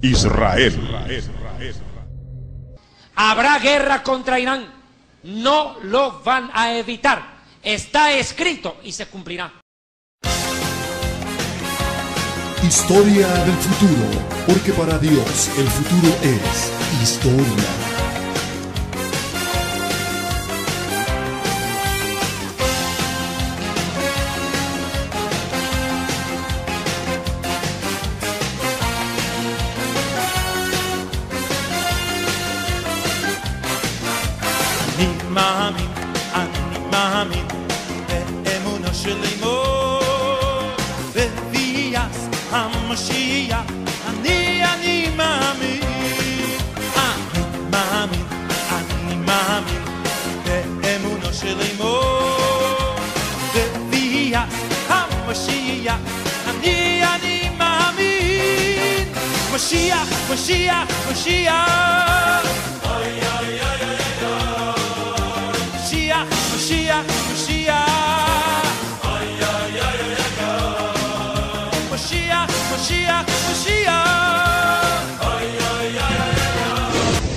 Israel. Habrá guerra contra Irán. No lo van a evitar. Está escrito y se cumplirá. Historia del futuro, porque para Dios el futuro es historia. אני מאמין באמונו של אמו בביאת המשיח אני מאמין אני מאמין באמונו של אמו בביאת המשיח אני מאמין משיח משיח משיח Mashiach, Mashiach, ay, ay, ay, ay, ay, Mashiach, Mashiach, Mashiach, ay, ay, ay, ay.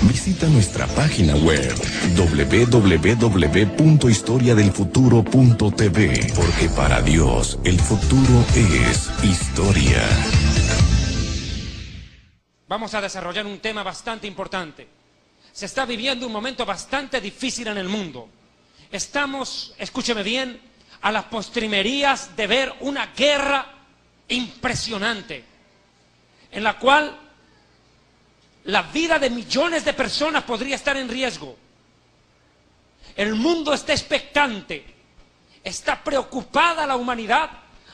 Visita nuestra página web www.historiadelfuturo.tv, porque para Dios el futuro es historia. Vamos a desarrollar un tema bastante importante. Se está viviendo un momento bastante difícil en el mundo. Estamos, escúcheme bien, a las postrimerías de ver una guerra impresionante, en la cual la vida de millones de personas podría estar en riesgo. El mundo está expectante, está preocupada la humanidad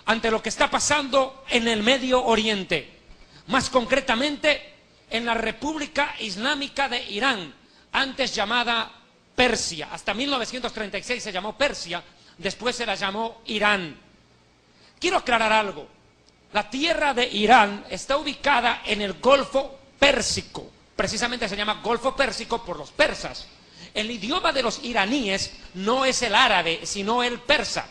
ante lo que está pasando en el Medio Oriente, más concretamente en la República Islámica de Irán, antes llamada Persia. Hasta 1936 se llamó Persia, después se la llamó Irán. Quiero aclarar algo. La tierra de Irán está ubicada en el Golfo Pérsico. Precisamente se llama Golfo Pérsico por los persas. El idioma de los iraníes no es el árabe, sino el persa.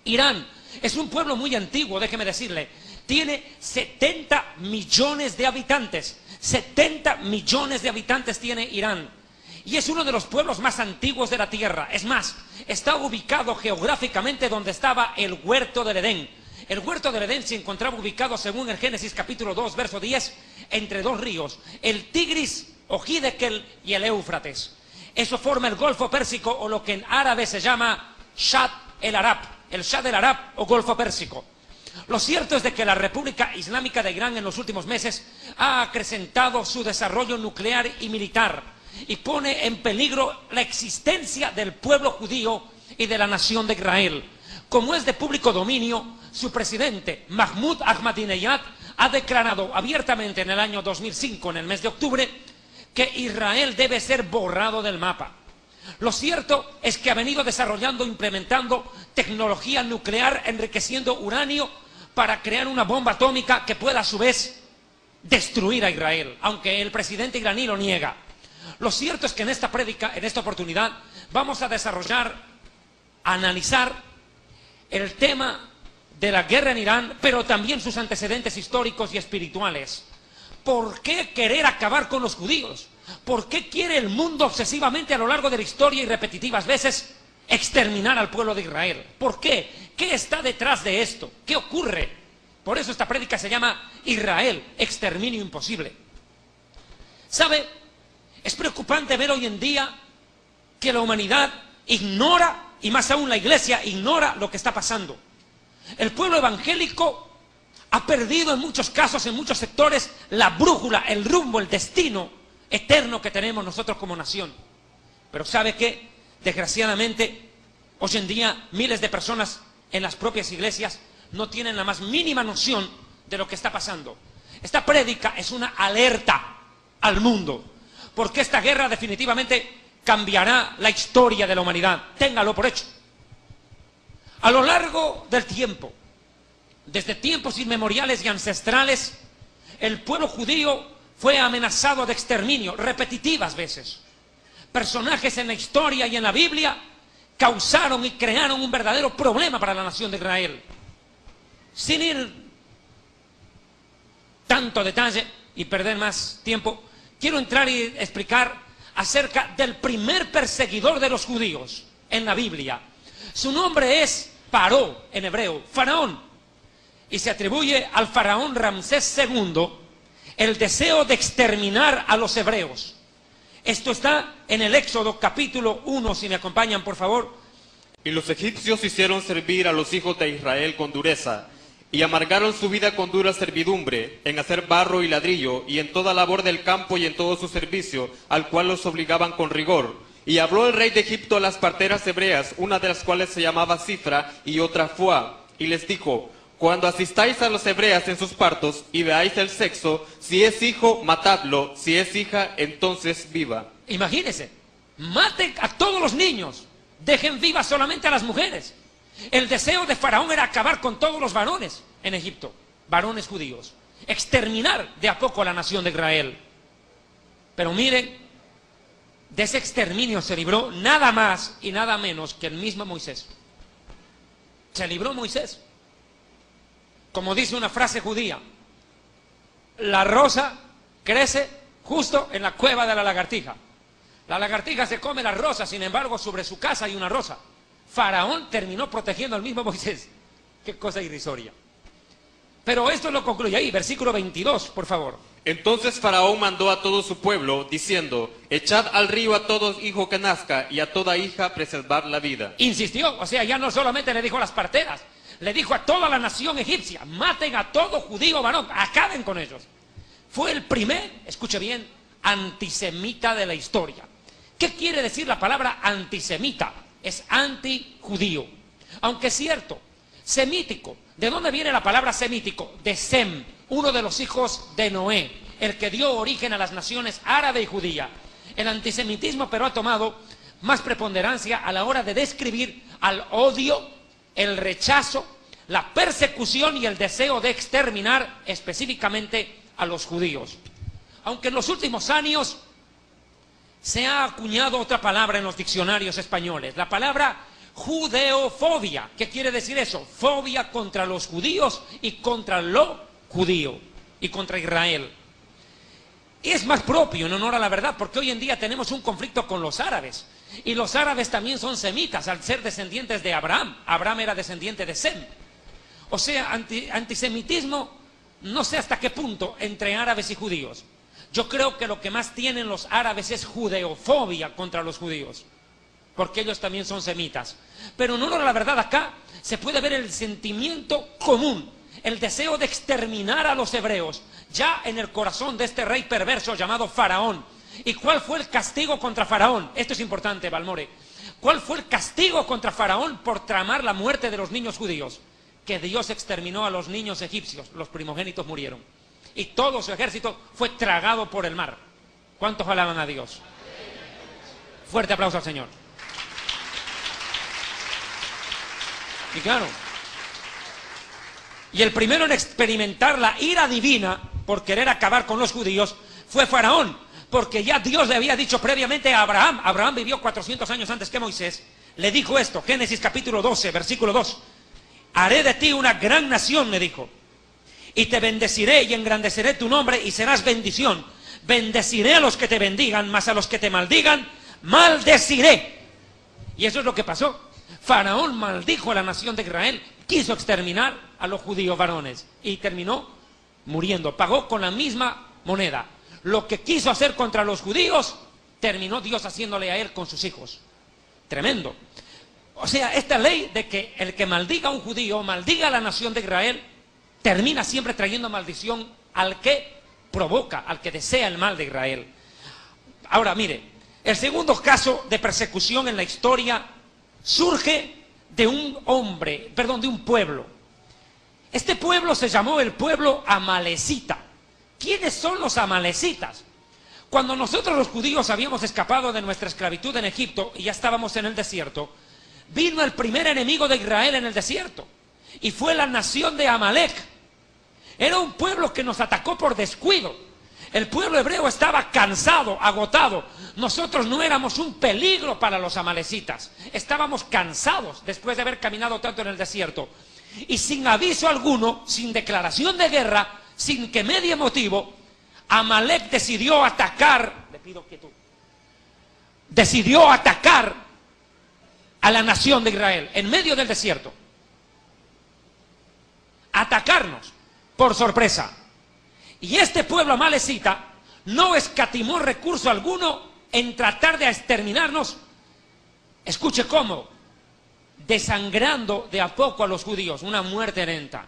Irán es un pueblo muy antiguo, déjeme decirle. Tiene 70 millones de habitantes. 70 millones de habitantes tiene Irán. Y es uno de los pueblos más antiguos de la tierra. Es más, está ubicado geográficamente donde estaba el huerto del Edén. El huerto del Edén se encontraba ubicado, según el Génesis capítulo 2, verso 10, entre dos ríos, el Tigris o Hiddekel y el Éufrates. Eso forma el Golfo Pérsico, o lo que en árabe se llama Shad el Arab, el Shad el Arab o Golfo Pérsico. Lo cierto es de que la República Islámica de Irán en los últimos meses ha acrecentado su desarrollo nuclear y militar, y pone en peligro la existencia del pueblo judío y de la nación de Israel. Como es de público dominio, su presidente, Mahmoud Ahmadinejad, ha declarado abiertamente en el año 2005, en el mes de octubre, que Israel debe ser borrado del mapa. Lo cierto es que ha venido desarrollando e implementando tecnología nuclear, enriqueciendo uranio para crear una bomba atómica que pueda a su vez destruir a Israel, aunque el presidente iraní lo niega. Lo cierto es que en esta prédica, en esta oportunidad, vamos a desarrollar, a analizar el tema de la guerra en Irán, pero también sus antecedentes históricos y espirituales. ¿Por qué querer acabar con los judíos? ¿Por qué quiere el mundo obsesivamente a lo largo de la historia y repetitivas veces exterminar al pueblo de Israel? ¿Por qué? ¿Qué está detrás de esto? ¿Qué ocurre? Por eso esta prédica se llama Israel, exterminio imposible. ¿Sabe? Es preocupante ver hoy en día que la humanidad ignora, y más aún la iglesia ignora lo que está pasando. El pueblo evangélico ha perdido en muchos casos, en muchos sectores, la brújula, el rumbo, el destino eterno que tenemos nosotros como nación. Pero ¿sabe qué? Desgraciadamente, hoy en día miles de personas en las propias iglesias no tienen la más mínima noción de lo que está pasando. Esta prédica es una alerta al mundo, porque esta guerra definitivamente cambiará la historia de la humanidad. Téngalo por hecho. A lo largo del tiempo, desde tiempos inmemoriales y ancestrales, el pueblo judío fue amenazado de exterminio repetitivas veces. Personajes en la historia y en la Biblia causaron y crearon un verdadero problema para la nación de Israel. Sin ir tanto detalle, y perder más tiempo, quiero entrar y explicar acerca del primer perseguidor de los judíos en la Biblia. Su nombre es Paró, en hebreo, Faraón, y se atribuye al faraón Ramsés II el deseo de exterminar a los hebreos. Esto está en el Éxodo capítulo 1, si me acompañan por favor. Y los egipcios hicieron servir a los hijos de Israel con dureza, y amargaron su vida con dura servidumbre, en hacer barro y ladrillo, y en toda labor del campo y en todo su servicio, al cual los obligaban con rigor. Y habló el rey de Egipto a las parteras hebreas, una de las cuales se llamaba Cifra y otra Fuá, y les dijo: cuando asistáis a las hebreas en sus partos y veáis el sexo, si es hijo, matadlo, si es hija, entonces viva. Imagínense, maten a todos los niños, dejen vivas solamente a las mujeres. El deseo de Faraón era acabar con todos los varones en Egipto, varones judíos, exterminar de a poco a la nación de Israel. Pero miren, de ese exterminio se libró nada más y nada menos que el mismo Moisés. Se libró Moisés. Como dice una frase judía, la rosa crece justo en la cueva de la lagartija. La lagartija se come la rosa, sin embargo, sobre su casa hay una rosa. Faraón terminó protegiendo al mismo Moisés. Qué cosa irrisoria. Pero esto lo concluye ahí, versículo 22, por favor. Entonces Faraón mandó a todo su pueblo, diciendo: echad al río a todo hijo que nazca, y a toda hija preservad la vida. Insistió, o sea, ya no solamente le dijo a las parteras, le dijo a toda la nación egipcia: maten a todo judío varón, acaben con ellos. Fue el primer, escuche bien, antisemita de la historia. ¿Qué quiere decir la palabra antisemita? Es antijudío. Aunque es cierto, semítico. ¿De dónde viene la palabra semítico? De Sem, uno de los hijos de Noé, el que dio origen a las naciones árabe y judía. El antisemitismo pero ha tomado más preponderancia a la hora de describir al odio, el rechazo, la persecución y el deseo de exterminar específicamente a los judíos. Aunque en los últimos años se ha acuñado otra palabra en los diccionarios españoles, la palabra judeofobia. ¿Qué quiere decir eso? Fobia contra los judíos y contra lo judío y contra Israel. Y es más propio, en honor a la verdad, porque hoy en día tenemos un conflicto con los árabes. Y los árabes también son semitas, al ser descendientes de Abraham. Abraham era descendiente de Sem. O sea, antisemitismo, no sé hasta qué punto, entre árabes y judíos. Yo creo que lo que más tienen los árabes es judeofobia contra los judíos, porque ellos también son semitas. Pero en honor a la verdad, acá se puede ver el sentimiento común, el deseo de exterminar a los hebreos, ya en el corazón de este rey perverso llamado Faraón. ¿Y cuál fue el castigo contra Faraón? Esto es importante, Balmore. ¿Cuál fue el castigo contra Faraón por tramar la muerte de los niños judíos? Que Dios exterminó a los niños egipcios, los primogénitos murieron. Y todo su ejército fue tragado por el mar. ¿Cuántos alaban a Dios? Fuerte aplauso al Señor. Y claro, y el primero en experimentar la ira divina por querer acabar con los judíos fue Faraón, porque ya Dios le había dicho previamente a Abraham. Abraham vivió 400 años antes que Moisés. Le dijo esto, Génesis capítulo 12, versículo 2. Haré de ti una gran nación, le dijo, y te bendeciré y engrandeceré tu nombre y serás bendición. Bendeciré a los que te bendigan, mas a los que te maldigan, maldeciré. Y eso es lo que pasó. Faraón maldijo a la nación de Israel, quiso exterminar a los judíos varones y terminó muriendo. Pagó con la misma moneda. Lo que quiso hacer contra los judíos, terminó Dios haciéndole a él con sus hijos. Tremendo. O sea, esta ley de que el que maldiga a un judío, maldiga a la nación de Israel, termina siempre trayendo maldición al que provoca, al que desea el mal de Israel. Ahora, mire, el segundo caso de persecución en la historia surge de un pueblo. Este pueblo se llamó el pueblo amalecita. ¿Quiénes son los amalecitas? Cuando nosotros los judíos habíamos escapado de nuestra esclavitud en Egipto y ya estábamos en el desierto, vino el primer enemigo de Israel en el desierto y fue la nación de Amalec. Era un pueblo que nos atacó por descuido. El pueblo hebreo estaba cansado, agotado. Nosotros no éramos un peligro para los amalecitas. Estábamos cansados después de haber caminado tanto en el desierto. Y sin aviso alguno, sin declaración de guerra, sin que medie motivo, Amalek decidió atacar, le pido quietud, decidió atacar a la nación de Israel en medio del desierto. Atacarnos por sorpresa. Y este pueblo amalecita no escatimó recurso alguno en tratar de exterminarnos. Escuche cómo, desangrando de a poco a los judíos, una muerte lenta.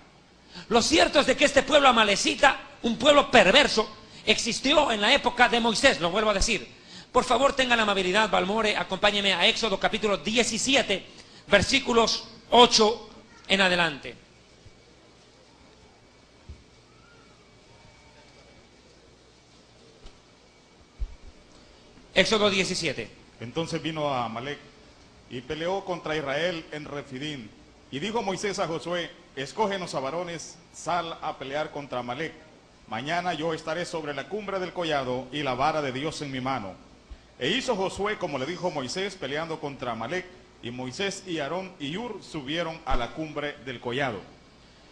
Lo cierto es de que este pueblo amalecita, un pueblo perverso, existió en la época de Moisés, lo vuelvo a decir. Por favor, tengan la amabilidad, Balmore, acompáñeme a Éxodo capítulo 17, versículos 8 en adelante. Éxodo 17. Entonces vino a Amalek y peleó contra Israel en Refidín. Y dijo Moisés a Josué: escógenos a varones, sal a pelear contra Amalek. Mañana yo estaré sobre la cumbre del collado y la vara de Dios en mi mano. E hizo Josué como le dijo Moisés, peleando contra Amalek. Y Moisés y Aarón y Hur subieron a la cumbre del collado.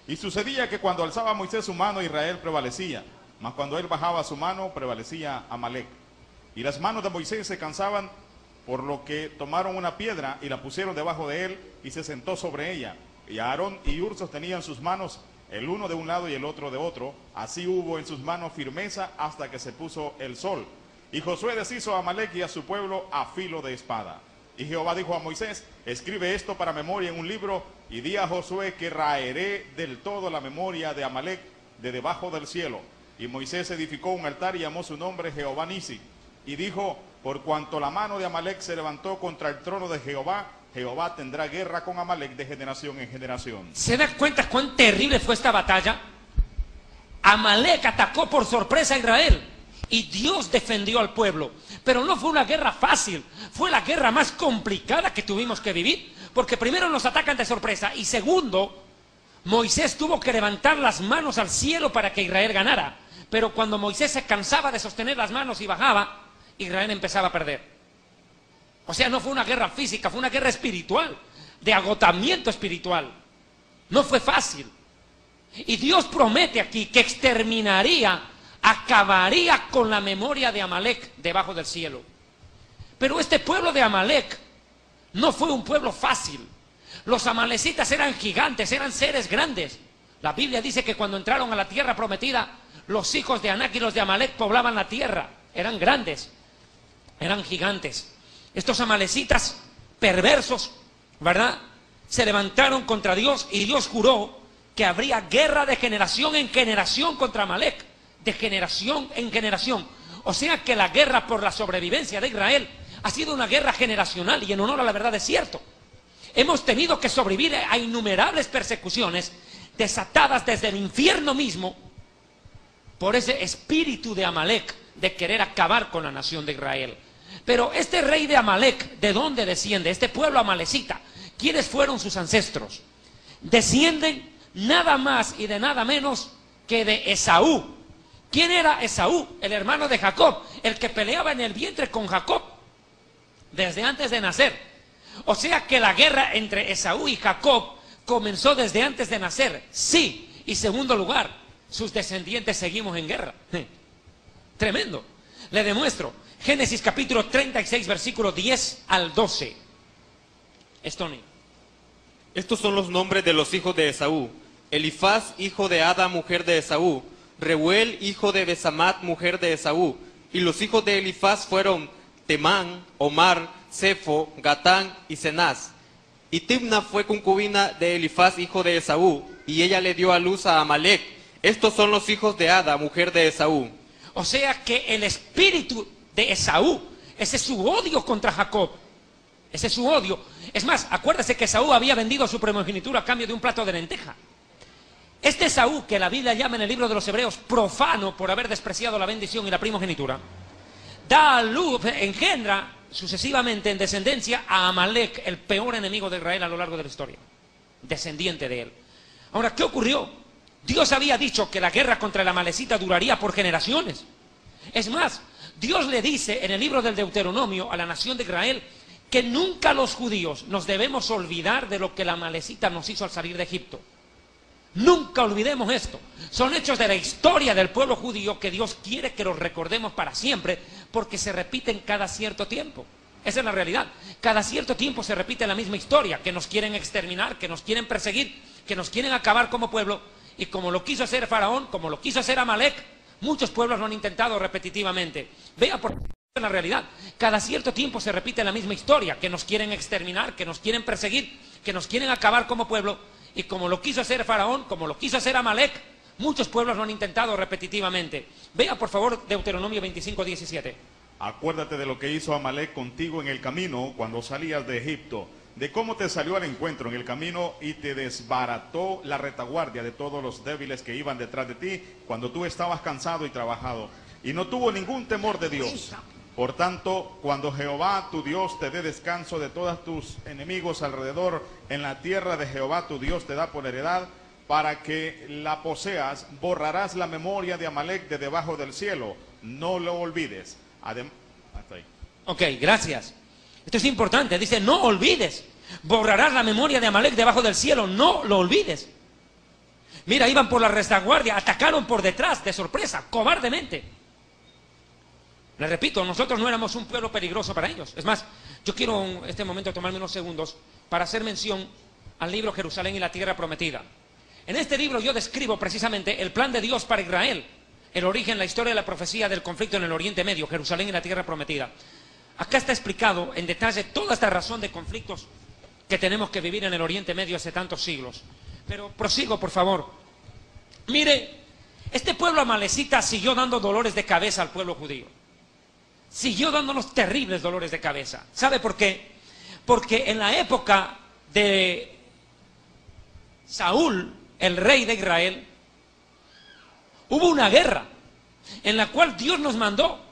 Y sucedía que cuando alzaba Moisés su mano, Israel prevalecía, mas cuando él bajaba su mano, prevalecía Amalek. Y las manos de Moisés se cansaban, por lo que tomaron una piedra y la pusieron debajo de él, y se sentó sobre ella. Y Aarón y Hur sostenían sus manos, el uno de un lado y el otro de otro. Así hubo en sus manos firmeza hasta que se puso el sol. Y Josué deshizo a Amalek y a su pueblo a filo de espada. Y Jehová dijo a Moisés: escribe esto para memoria en un libro, y di a Josué que raeré del todo la memoria de Amalek de debajo del cielo. Y Moisés edificó un altar y llamó su nombre Jehová Nisi. Y dijo: por cuanto la mano de Amalek se levantó contra el trono de Jehová, Jehová tendrá guerra con Amalek de generación en generación. ¿Se da cuenta cuán terrible fue esta batalla? Amalek atacó por sorpresa a Israel y Dios defendió al pueblo. Pero no fue una guerra fácil, fue la guerra más complicada que tuvimos que vivir, porque primero nos atacan de sorpresa y segundo, Moisés tuvo que levantar las manos al cielo para que Israel ganara. Pero cuando Moisés se cansaba de sostener las manos y bajaba, Israel empezaba a perder. O sea, no fue una guerra física, fue una guerra espiritual, de agotamiento espiritual. No fue fácil. Y Dios promete aquí que exterminaría, acabaría con la memoria de Amalek debajo del cielo. Pero este pueblo de Amalek no fue un pueblo fácil. Los amalecitas eran gigantes, eran seres grandes. La Biblia dice que cuando entraron a la tierra prometida, los hijos de Anac y los de Amalek poblaban la tierra. Eran grandes, eran gigantes. Estos amalecitas perversos, ¿verdad?, se levantaron contra Dios y Dios juró que habría guerra de generación en generación contra Amalek, de generación en generación. O sea que la guerra por la sobrevivencia de Israel ha sido una guerra generacional, y en honor a la verdad es cierto. Hemos tenido que sobrevivir a innumerables persecuciones desatadas desde el infierno mismo por ese espíritu de Amalek de querer acabar con la nación de Israel. Pero este rey de Amalek, ¿de dónde desciende? Este pueblo amalecita, ¿quiénes fueron sus ancestros? Descienden nada más y de nada menos que de Esaú. ¿Quién era Esaú? El hermano de Jacob, el que peleaba en el vientre con Jacob desde antes de nacer. O sea que la guerra entre Esaú y Jacob comenzó desde antes de nacer. Sí, y segundo lugar, sus descendientes seguimos en guerra. Tremendo. Le demuestro. Génesis capítulo 36, versículo 10 al 12. Estoni. Estos son los nombres de los hijos de Esaú: Elifaz, hijo de Ada, mujer de Esaú; Reuel, hijo de Besamat, mujer de Esaú. Y los hijos de Elifaz fueron Temán, Omar, Sefo, Gatán y Cenaz. Y Timna fue concubina de Elifaz, hijo de Esaú, y ella le dio a luz a Amalek. Estos son los hijos de Ada, mujer de Esaú. O sea que el espíritu de Esaú, ese es su odio contra Jacob. Ese es su odio. Es más, acuérdese que Esaú había vendido su primogenitura a cambio de un plato de lenteja. Este Esaú, que la Biblia llama en el libro de los Hebreos profano por haber despreciado la bendición y la primogenitura, da a luz, engendra sucesivamente en descendencia a Amalek, el peor enemigo de Israel a lo largo de la historia, descendiente de él. Ahora, ¿qué ocurrió? Dios había dicho que la guerra contra el amalecita duraría por generaciones. Es más, Dios le dice en el libro del Deuteronomio a la nación de Israel que nunca los judíos nos debemos olvidar de lo que la amalecita nos hizo al salir de Egipto. Nunca olvidemos esto. Son hechos de la historia del pueblo judío que Dios quiere que los recordemos para siempre, porque se repiten cada cierto tiempo. Esa es la realidad. Cada cierto tiempo se repite la misma historia, que nos quieren exterminar, que nos quieren perseguir, que nos quieren acabar como pueblo, y como lo quiso hacer Faraón, como lo quiso hacer Amalek, muchos pueblos lo han intentado repetitivamente. Vea por qué la realidad. Cada cierto tiempo se repite la misma historia, que nos quieren exterminar, que nos quieren perseguir, que nos quieren acabar como pueblo, y como lo quiso hacer Faraón, como lo quiso hacer Amalek, muchos pueblos lo han intentado repetitivamente. Vea por favor Deuteronomio 25:17. Acuérdate de lo que hizo Amalek contigo en el camino cuando salías de Egipto, de cómo te salió al encuentro en el camino y te desbarató la retaguardia de todos los débiles que iban detrás de ti cuando tú estabas cansado y trabajado, y no tuvo ningún temor de Dios. Por tanto, cuando Jehová tu Dios te dé descanso de todos tus enemigos alrededor en la tierra de Jehová tu Dios te da por heredad, para que la poseas, borrarás la memoria de Amalek de debajo del cielo, no lo olvides. Hasta ahí. Ok, gracias. Esto es importante, dice no olvides, borrarás la memoria de Amalek debajo del cielo, no lo olvides. Mira, iban por la retaguardia, atacaron por detrás, de sorpresa, cobardemente. Le repito, nosotros no éramos un pueblo peligroso para ellos. Es más, yo quiero en este momento tomarme unos segundos para hacer mención al libro Jerusalén y la Tierra Prometida. En este libro yo describo precisamente el plan de Dios para Israel, el origen, la historia de la profecía del conflicto en el Oriente Medio, Jerusalén y la Tierra Prometida. Acá está explicado en detalle toda esta razón de conflictos que tenemos que vivir en el Oriente Medio hace tantos siglos. Pero prosigo, por favor. Mire, este pueblo amalecita siguió dando dolores de cabeza al pueblo judío. Siguió dándonos terribles dolores de cabeza. ¿Sabe por qué? Porque en la época de Saúl, el rey de Israel, hubo una guerra en la cual Dios nos mandó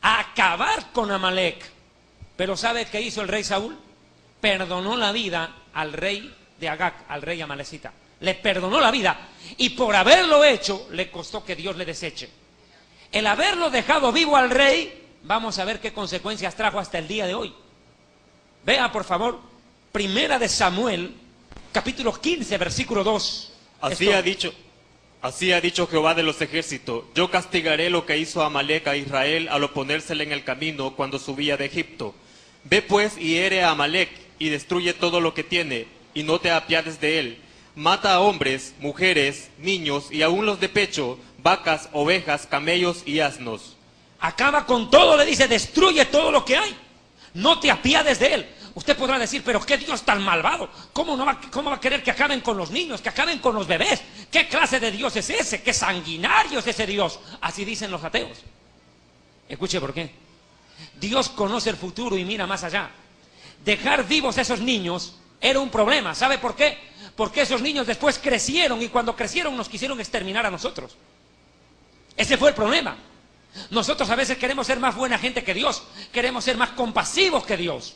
a acabar con Amalek. Pero ¿sabe qué hizo el rey Saúl? Perdonó la vida al rey de Agag, al rey amalecita. Le perdonó la vida, y por haberlo hecho le costó que Dios le deseche. El haberlo dejado vivo al rey, vamos a ver qué consecuencias trajo hasta el día de hoy. Vea por favor, Primera de Samuel, capítulo 15, versículo 2. Así ha dicho Jehová de los ejércitos: yo castigaré lo que hizo Amalek a Israel al oponérsele en el camino cuando subía de Egipto. Ve pues y hiere a Amalek y destruye todo lo que tiene, y no te apiades de él. Mata a hombres, mujeres, niños y aún los de pecho, vacas, ovejas, camellos y asnos. Acaba con todo, le dice, destruye todo lo que hay. No te apiades de él. Usted podrá decir, pero qué Dios tan malvado. ¿Cómo va a querer que acaben con los niños, que acaben con los bebés? ¿Qué clase de Dios es ese? ¿Qué sanguinario es ese Dios? Así dicen los ateos. Escuche por qué. Dios conoce el futuro y mira más allá. Dejar vivos a esos niños era un problema. ¿Sabe por qué? Porque esos niños después crecieron, y cuando crecieron nos quisieron exterminar a nosotros. Ese fue el problema. Nosotros a veces queremos ser más buena gente que Dios. Queremos ser más compasivos que Dios.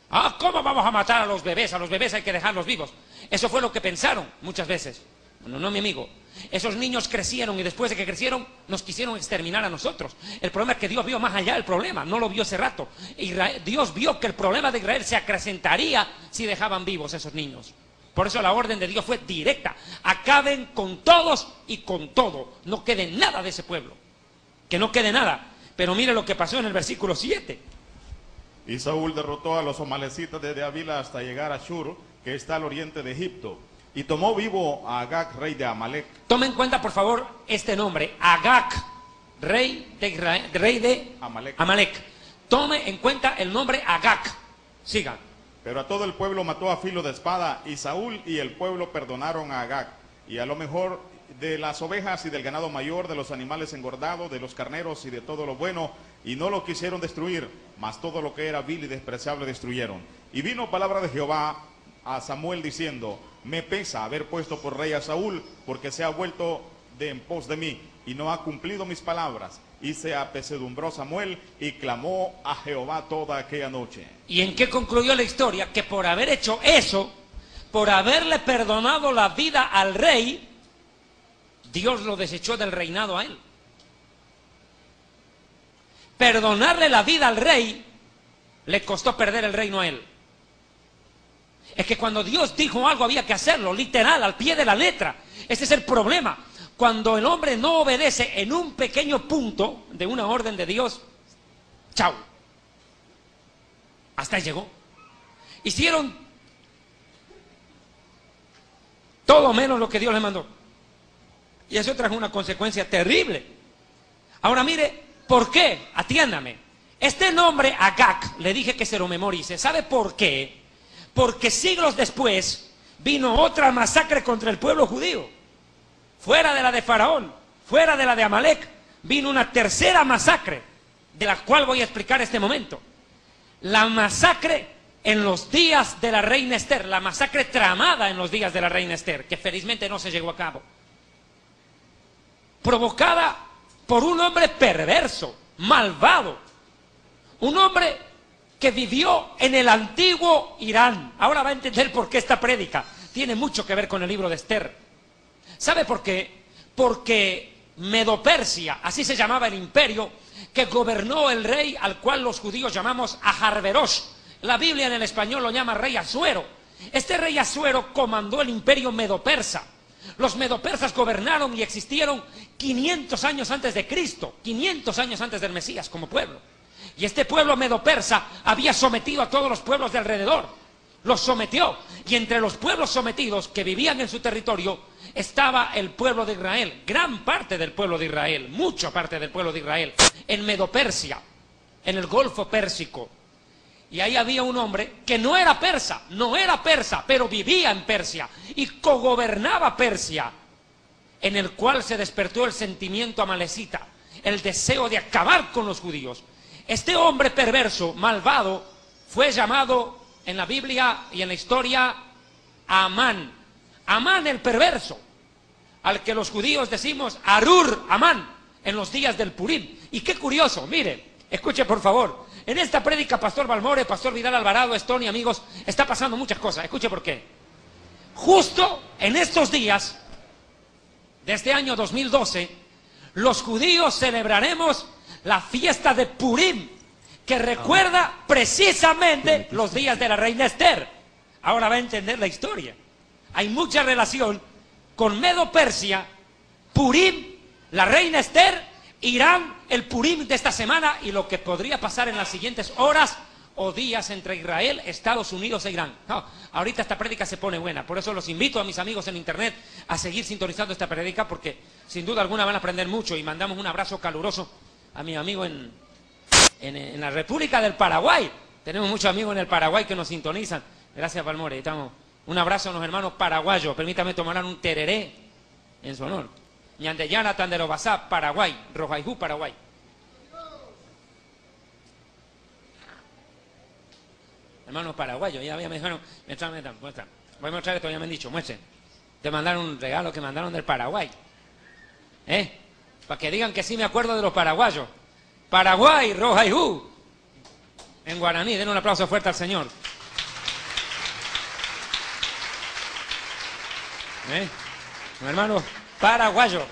Ah, ¿cómo vamos a matar a los bebés? A los bebés hay que dejarlos vivos. Eso fue lo que pensaron muchas veces. Bueno, no, mi amigo. Esos niños crecieron, y después de que crecieron nos quisieron exterminar a nosotros. El problema es que Dios vio más allá del problema, no lo vio hace rato. Dios vio que el problema de Israel se acrecentaría si dejaban vivos a esos niños. Por eso la orden de Dios fue directa: acaben con todos y con todo, no quede nada de ese pueblo, que no quede nada. Pero mire lo que pasó en el versículo 7. Y Saúl derrotó a los amalecitas desde Avila hasta llegar a Shur, que está al oriente de Egipto, y tomó vivo a Agag, rey de Amalek. Tome en cuenta por favor este nombre, Agag, rey de Amalek. Tome en cuenta el nombre Agag. Siga. Pero a todo el pueblo mató a filo de espada, y Saúl y el pueblo perdonaron a Agag, y a lo mejor de las ovejas y del ganado mayor, de los animales engordados, de los carneros y de todo lo bueno, y no lo quisieron destruir, mas todo lo que era vil y despreciable destruyeron. Y vino palabra de Jehová a Samuel diciendo: me pesa haber puesto por rey a Saúl, porque se ha vuelto de en pos de mí, y no ha cumplido mis palabras. Y se apesadumbró Samuel, y clamó a Jehová toda aquella noche. ¿Y en qué concluyó la historia? Que por haber hecho eso, por haberle perdonado la vida al rey, Dios lo desechó del reinado a él. Perdonarle la vida al rey le costó perder el reino a él. Es que cuando Dios dijo algo había que hacerlo, literal, al pie de la letra. Ese es el problema. Cuando el hombre no obedece en un pequeño punto de una orden de Dios, chao. Hasta ahí llegó. Hicieron todo menos lo que Dios les mandó. Y eso trajo una consecuencia terrible. Ahora mire, ¿por qué? Atiéndame. Este nombre Agag, le dije que se lo memorice. ¿Sabe por qué? Porque siglos después vino otra masacre contra el pueblo judío. Fuera de la de Faraón, fuera de la de Amalek, vino una tercera masacre, de la cual voy a explicar este momento. La masacre en los días de la reina Esther, la masacre tramada en los días de la reina Esther, que felizmente no se llevó a cabo. Provocada por un hombre perverso, malvado, un hombre que vivió en el antiguo Irán. Ahora va a entender por qué esta prédica tiene mucho que ver con el libro de Esther. ¿Sabe por qué? Porque Medo-Persia, así se llamaba el imperio que gobernó el rey al cual los judíos llamamos Aharverosh. La Biblia en el español lo llama rey Asuero. Este rey Asuero comandó el imperio medo-persa. Los medo-persas gobernaron y existieron 500 años antes de Cristo, 500 años antes del Mesías como pueblo. Y este pueblo medo-persa había sometido a todos los pueblos de alrededor. Los sometió. Y entre los pueblos sometidos que vivían en su territorio estaba el pueblo de Israel. Gran parte del pueblo de Israel, mucha parte del pueblo de Israel, en Medo-Persia, en el Golfo Pérsico. Y ahí había un hombre que no era persa, pero vivía en Persia y cogobernaba Persia, en el cual se despertó el sentimiento amalecita, el deseo de acabar con los judíos. Este hombre perverso, malvado, fue llamado en la Biblia y en la historia Amán. Amán el perverso, al que los judíos decimos Arur Amán en los días del Purim. Y qué curioso, mire, escuche por favor. En esta prédica, Pastor Balmore, Pastor Vidal Alvarado, Stone y amigos, está pasando muchas cosas. Escuche por qué. Justo en estos días de este año 2012, los judíos celebraremos la fiesta de Purim, que recuerda precisamente los días de la reina Esther. Ahora va a entender la historia. Hay mucha relación con Medo-Persia, Purim, la reina Esther, Irán, el Purim de esta semana y lo que podría pasar en las siguientes horas o días entre Israel, Estados Unidos e Irán. No, ahorita esta prédica se pone buena, por eso los invito a mis amigos en internet a seguir sintonizando esta prédica, porque sin duda alguna van a aprender mucho. Y mandamos un abrazo caluroso a mi amigo en la República del Paraguay. Tenemos muchos amigos en el Paraguay que nos sintonizan. Gracias, Balmore. Un abrazo a los hermanos paraguayos. Permítame tomar un tereré en su honor. Ñandeyana, Tanderobasá, Paraguay. Rojaijú, Paraguay. Hermanos paraguayos, ya me dijeron, muestra. Voy a mostrar esto, ya me han dicho, muestren. Te mandaron un regalo que mandaron del Paraguay. Para que digan que sí me acuerdo de los paraguayos. Paraguay, Rojaijú. En guaraní, den un aplauso fuerte al Señor. Hermano paraguayo,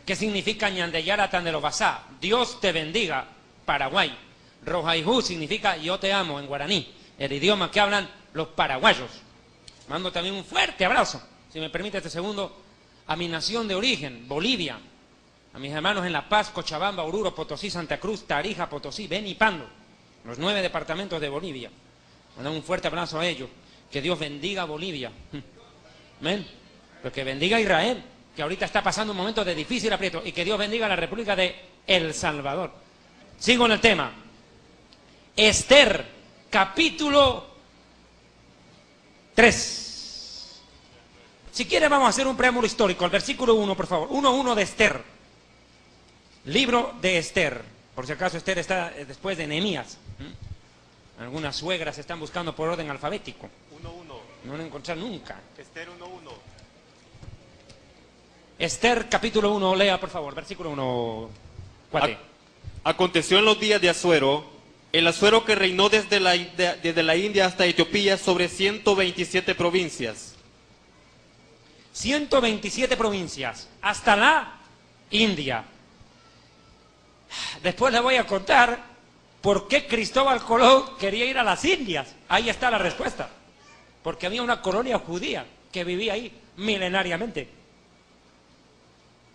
que significa Ñandeyara Tanderobasá, Dios te bendiga, Paraguay. Rojaijú significa yo te amo en guaraní, el idioma que hablan los paraguayos. Mando también un fuerte abrazo, si me permite este segundo, a mi nación de origen, Bolivia, a mis hermanos en La Paz, Cochabamba, Oruro, Potosí, Santa Cruz, Tarija, Potosí, Beni y Pando, los 9 departamentos de Bolivia. Mando un fuerte abrazo a ellos, que Dios bendiga a Bolivia. Amén. Pero que bendiga a Israel, que ahorita está pasando un momento de difícil aprieto, y que Dios bendiga a la República de El Salvador. Sigo en el tema. Esther, capítulo 3. Si quiere vamos a hacer un preámbulo histórico, el versículo 1, por favor. 1:1 de Esther. Libro de Esther. Por si acaso Esther está después de Nehemías. Algunas suegras están buscando por orden alfabético. 1:1. No van a encontrar nunca. Esther 1:1. Esther capítulo 1, lea por favor, versículo 1. Aconteció en los días de Asuero, el Asuero que reinó desde la India hasta Etiopía sobre 127 provincias. 127 provincias, hasta la India. Después le voy a contar por qué Cristóbal Colón quería ir a las Indias. Ahí está la respuesta. porque había una colonia judía que vivía ahí milenariamente.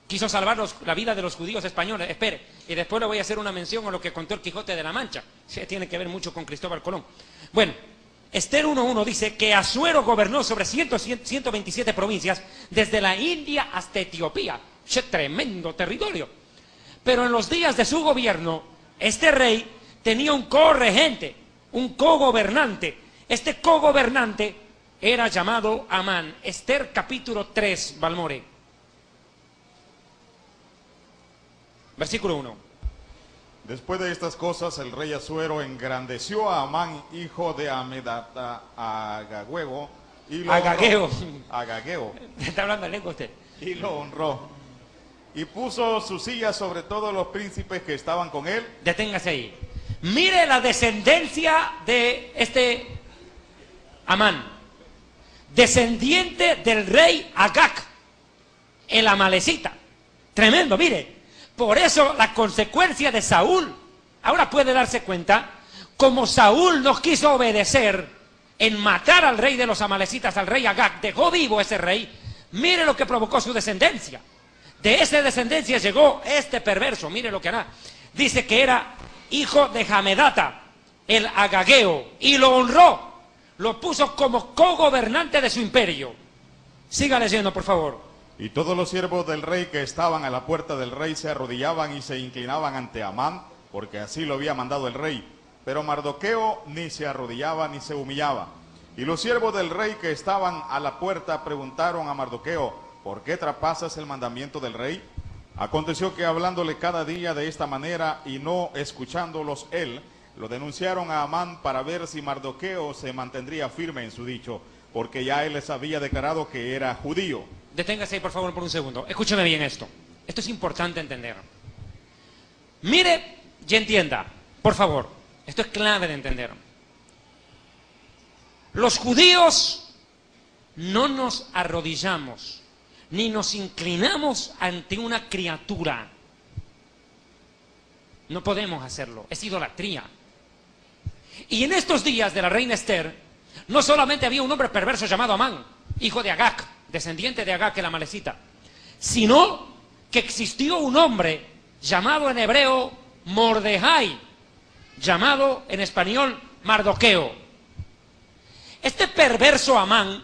Quiso salvar la vida de los judíos españoles. Espere, y después le voy a hacer una mención a lo que contó el Quijote de la Mancha. Sí, tiene que ver mucho con Cristóbal Colón. Bueno, Ester 1.1 dice que Asuero gobernó sobre 127 provincias, desde la India hasta Etiopía. ¡Qué tremendo territorio! Pero en los días de su gobierno, este rey tenía un corregente, un cogobernante. Este cogobernante era llamado Amán. Ester capítulo 3, Balmore. Versículo 1. Después de estas cosas, el rey Asuero engrandeció a Amán, hijo de Amedata, Agageo, y lo Agageo. honró. Agageo. ¿Está hablando en lengua usted? Y lo honró. Y puso su silla sobre todos los príncipes que estaban con él. Deténgase ahí. Mire la descendencia de este Amán. Descendiente del rey Agag, el amalecita. Tremendo, mire. Por eso la consecuencia de Saúl, ahora puede darse cuenta, como Saúl no quiso obedecer en matar al rey de los amalecitas, al rey Agag, dejó vivo ese rey, mire lo que provocó su descendencia. De esa descendencia llegó este perverso, mire lo que hará. Dice que era hijo de Hamedata, el agageo, y lo honró, lo puso como cogobernante de su imperio. Siga leyendo, por favor. Y todos los siervos del rey que estaban a la puerta del rey se arrodillaban y se inclinaban ante Amán, porque así lo había mandado el rey. Pero Mardoqueo ni se arrodillaba ni se humillaba. Y los siervos del rey que estaban a la puerta preguntaron a Mardoqueo: ¿por qué traspasas el mandamiento del rey? Aconteció que hablándole cada día de esta manera y no escuchándolos él, lo denunciaron a Amán para ver si Mardoqueo se mantendría firme en su dicho, porque ya él les había declarado que era judío. Deténgase ahí, por favor, por un segundo. Escúcheme bien esto. Esto es importante entender. Mire y entienda, por favor. Esto es clave de entender. Los judíos no nos arrodillamos ni nos inclinamos ante una criatura. No podemos hacerlo. Es idolatría. Y en estos días de la reina Ester, no solamente había un hombre perverso llamado Amán, hijo de Agag, descendiente de Agag, el amalecita, sino que existió un hombre llamado en hebreo Mordejai, llamado en español Mardoqueo. Este perverso Amán,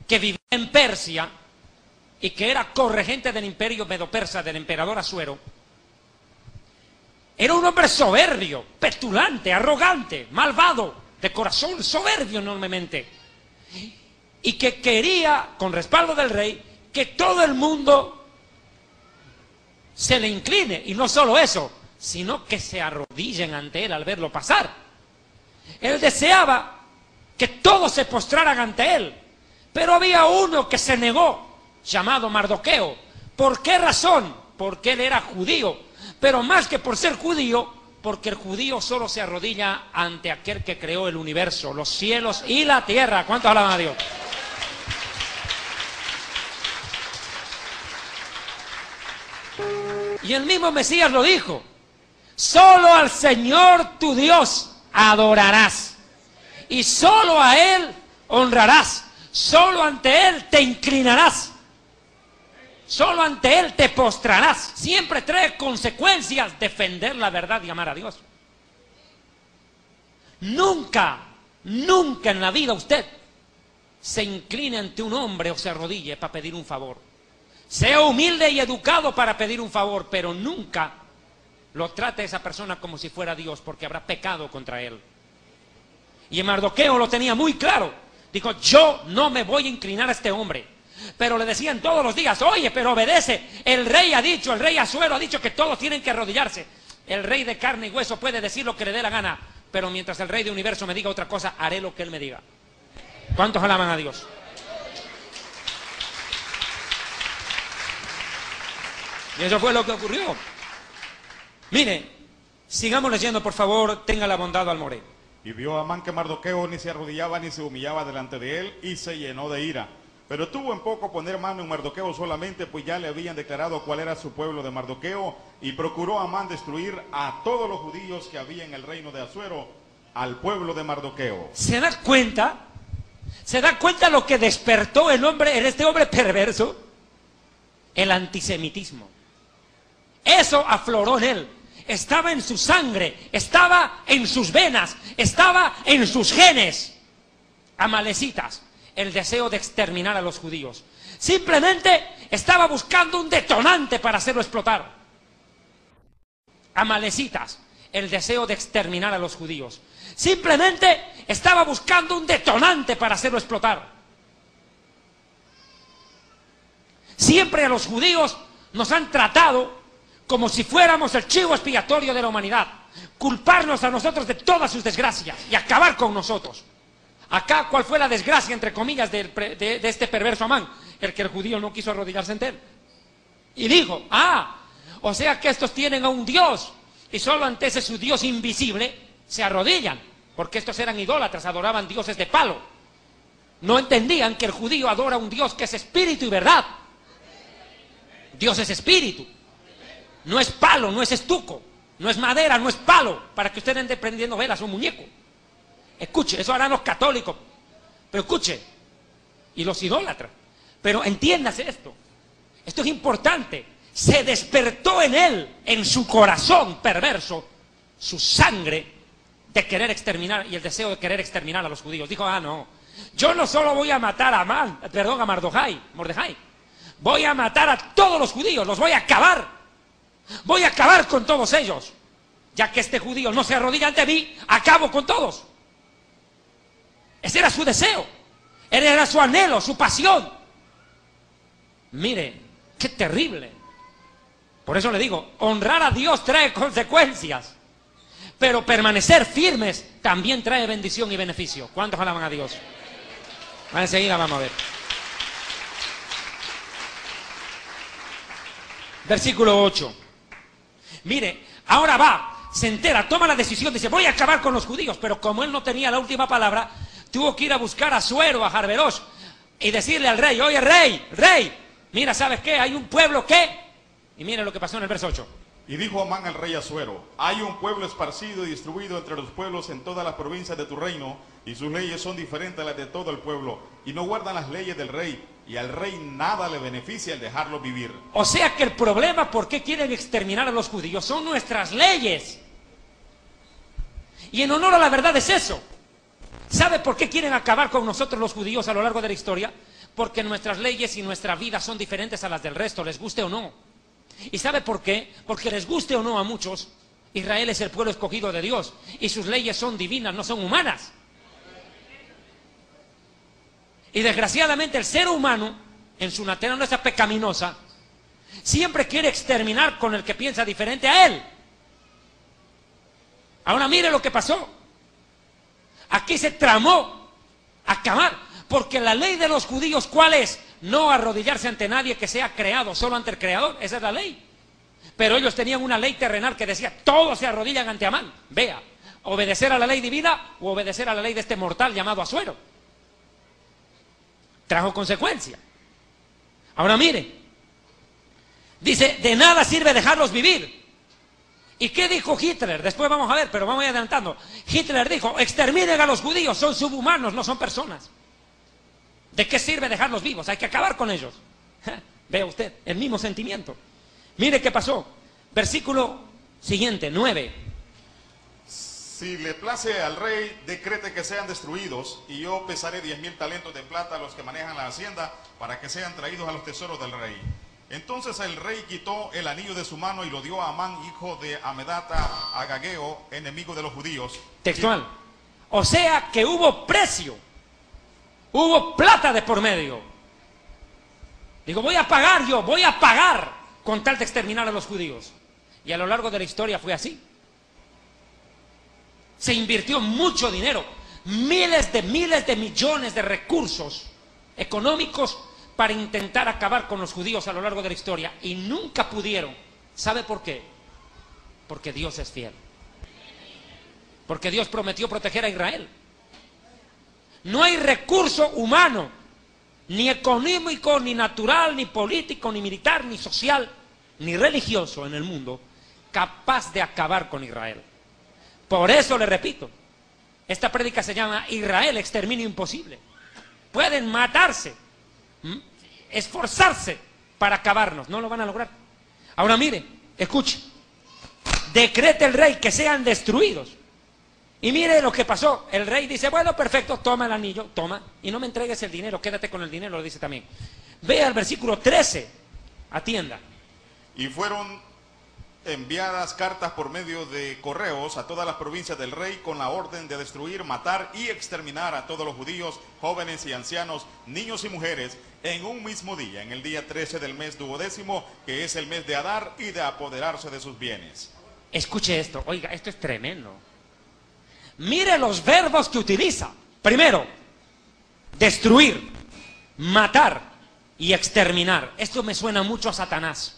que vivía en Persia y que era corregente del imperio medo-persa del emperador Asuero, era un hombre soberbio, petulante, arrogante, malvado, de corazón, soberbio enormemente, y que quería, con respaldo del rey, que todo el mundo se le incline, y no solo eso, sino que se arrodillen ante él al verlo pasar. Él deseaba que todos se postraran ante él, pero había uno que se negó, llamado Mardoqueo. ¿Por qué razón? Porque él era judío, pero más que por ser judío, porque el judío solo se arrodilla ante aquel que creó el universo, los cielos y la tierra. ¿Cuántos alaban a Dios? Y el mismo Mesías lo dijo: solo al Señor tu Dios adorarás, y solo a Él honrarás, solo ante Él te inclinarás, solo ante Él te postrarás. Siempre trae consecuencias defender la verdad y amar a Dios. Nunca, nunca en la vida usted se incline ante un hombre o se arrodille para pedir un favor. Sea humilde y educado para pedir un favor, pero nunca lo trate a esa persona como si fuera Dios, porque habrá pecado contra él. Y Mardoqueo lo tenía muy claro. Dijo: yo no me voy a inclinar a este hombre. Pero le decían todos los días: oye, pero obedece. El rey ha dicho, el rey Asuero ha dicho que todos tienen que arrodillarse. El rey de carne y hueso puede decir lo que le dé la gana, pero mientras el rey de universo me diga otra cosa, haré lo que él me diga. ¿Cuántos alaban a Dios? Y eso fue lo que ocurrió. Mire, sigamos leyendo, por favor. Tenga la bondad, Balmore. Y vio Amán que Mardoqueo ni se arrodillaba ni se humillaba delante de él, y se llenó de ira. Pero tuvo en poco poner mano en Mardoqueo solamente, pues ya le habían declarado cuál era su pueblo de Mardoqueo, y procuró Amán destruir a todos los judíos que había en el reino de Asuero, al pueblo de Mardoqueo. ¿Se da cuenta? ¿Se da cuenta lo que despertó en este hombre perverso? El antisemitismo. Eso afloró en él. Estaba en su sangre, estaba en sus venas, estaba en sus genes. Amalecitas, el deseo de exterminar a los judíos. Simplemente estaba buscando un detonante para hacerlo explotar. Amalecitas, el deseo de exterminar a los judíos. Simplemente estaba buscando un detonante para hacerlo explotar. Siempre a los judíos nos han tratado como si fuéramos el chivo expiatorio de la humanidad. Culparnos a nosotros de todas sus desgracias y acabar con nosotros. Acá, ¿cuál fue la desgracia, entre comillas, de este perverso Amán? El que el judío no quiso arrodillarse ante él. Y dijo, o sea que estos tienen a un Dios, y solo ante ese su Dios invisible se arrodillan, porque estos eran idólatras, adoraban dioses de palo. No entendían que el judío adora a un Dios que es espíritu y verdad. Dios es espíritu. No es palo, no es estuco, no es madera, no es palo, para que ustedes estén prendiendo velas a un muñeco. Escuche, eso harán los católicos, pero escuche, y los idólatras. Pero entiéndase esto es importante. Se despertó en él, en su corazón perverso, su sangre de querer exterminar y el deseo de querer exterminar a los judíos. Dijo, no, yo no solo voy a matar a Mordejai, voy a matar a todos los judíos, los voy a acabar. Voy a acabar con todos ellos. Ya que este judío no se arrodilla ante mí, acabo con todos. Ese era su deseo, era su anhelo, su pasión. Mire, qué terrible. Por eso le digo, honrar a Dios trae consecuencias, pero permanecer firmes también trae bendición y beneficio. ¿Cuántos alaban a Dios? Enseguida vamos a ver. Versículo 8. Mire, ahora se entera, toma la decisión, dice, voy a acabar con los judíos, pero como él no tenía la última palabra, tuvo que ir a buscar a Asuero, a Jarberosh, y decirle al rey, oye rey, mira, ¿sabes qué? Hay un pueblo que... Y mire lo que pasó en el verso 8. Y dijo Amán al rey Asuero, hay un pueblo esparcido y distribuido entre los pueblos en todas las provincias de tu reino, y sus leyes son diferentes a las de todo el pueblo, y no guardan las leyes del rey, y al rey nada le beneficia el dejarlo vivir. O sea que el problema, ¿por qué quieren exterminar a los judíos? Son nuestras leyes. Y en honor a la verdad es eso. ¿Sabe por qué quieren acabar con nosotros los judíos a lo largo de la historia? Porque nuestras leyes y nuestra vida son diferentes a las del resto, les guste o no. ¿Y sabe por qué? Porque les guste o no a muchos, Israel es el pueblo escogido de Dios y sus leyes son divinas, no son humanas. Y desgraciadamente el ser humano, en su naturaleza pecaminosa, siempre quiere exterminar con el que piensa diferente a él. Ahora mire lo que pasó. Aquí se tramó acabar, porque la ley de los judíos, ¿cuál es? No arrodillarse ante nadie que sea creado, solo ante el Creador. Esa es la ley. Pero ellos tenían una ley terrenal que decía, todos se arrodillan ante Amán. Vea, obedecer a la ley divina o obedecer a la ley de este mortal llamado Asuero. Trajo consecuencia. Ahora mire, dice, de nada sirve dejarlos vivir. ¿Y qué dijo Hitler? Después vamos a ver, pero vamos a ir adelantando. Hitler dijo, exterminen a los judíos, son subhumanos, no son personas. ¿De qué sirve dejarlos vivos? Hay que acabar con ellos. Vea usted, el mismo sentimiento. Mire qué pasó. Versículo siguiente, 9. Si le place al rey, decrete que sean destruidos, y yo pesaré 10,000 talentos de plata a los que manejan la hacienda, para que sean traídos a los tesoros del rey. Entonces el rey quitó el anillo de su mano y lo dio a Amán, hijo de Amedata, Agageo, enemigo de los judíos. Textual. O sea que hubo precio. Hubo plata de por medio. Digo, voy a pagar con tal de exterminar a los judíos. Y a lo largo de la historia fue así. Se invirtió mucho dinero, miles de millones de recursos económicos para intentar acabar con los judíos a lo largo de la historia. Y nunca pudieron. ¿Sabe por qué? Porque Dios es fiel. Porque Dios prometió proteger a Israel. No hay recurso humano, ni económico, ni natural, ni político, ni militar, ni social, ni religioso en el mundo capaz de acabar con Israel. Por eso le repito, esta prédica se llama Israel, exterminio imposible. pueden matarse, esforzarse para acabarnos, no lo van a lograr. Ahora mire, escuche, decreta el rey que sean destruidos. Y mire lo que pasó, el rey dice, bueno, perfecto, toma el anillo, toma, y no me entregues el dinero, quédate con el dinero, lo dice también. Ve al versículo 13, atienda. Y fueron enviadas cartas por medio de correos a todas las provincias del rey con la orden de destruir, matar y exterminar a todos los judíos, jóvenes y ancianos, niños y mujeres, en un mismo día, en el día 13 del mes 12º, que es el mes de Adar, y de apoderarse de sus bienes. Escuche esto, oiga, esto es tremendo. Mire los verbos que utiliza. Primero, destruir, matar y exterminar. Esto me suena mucho a Satanás.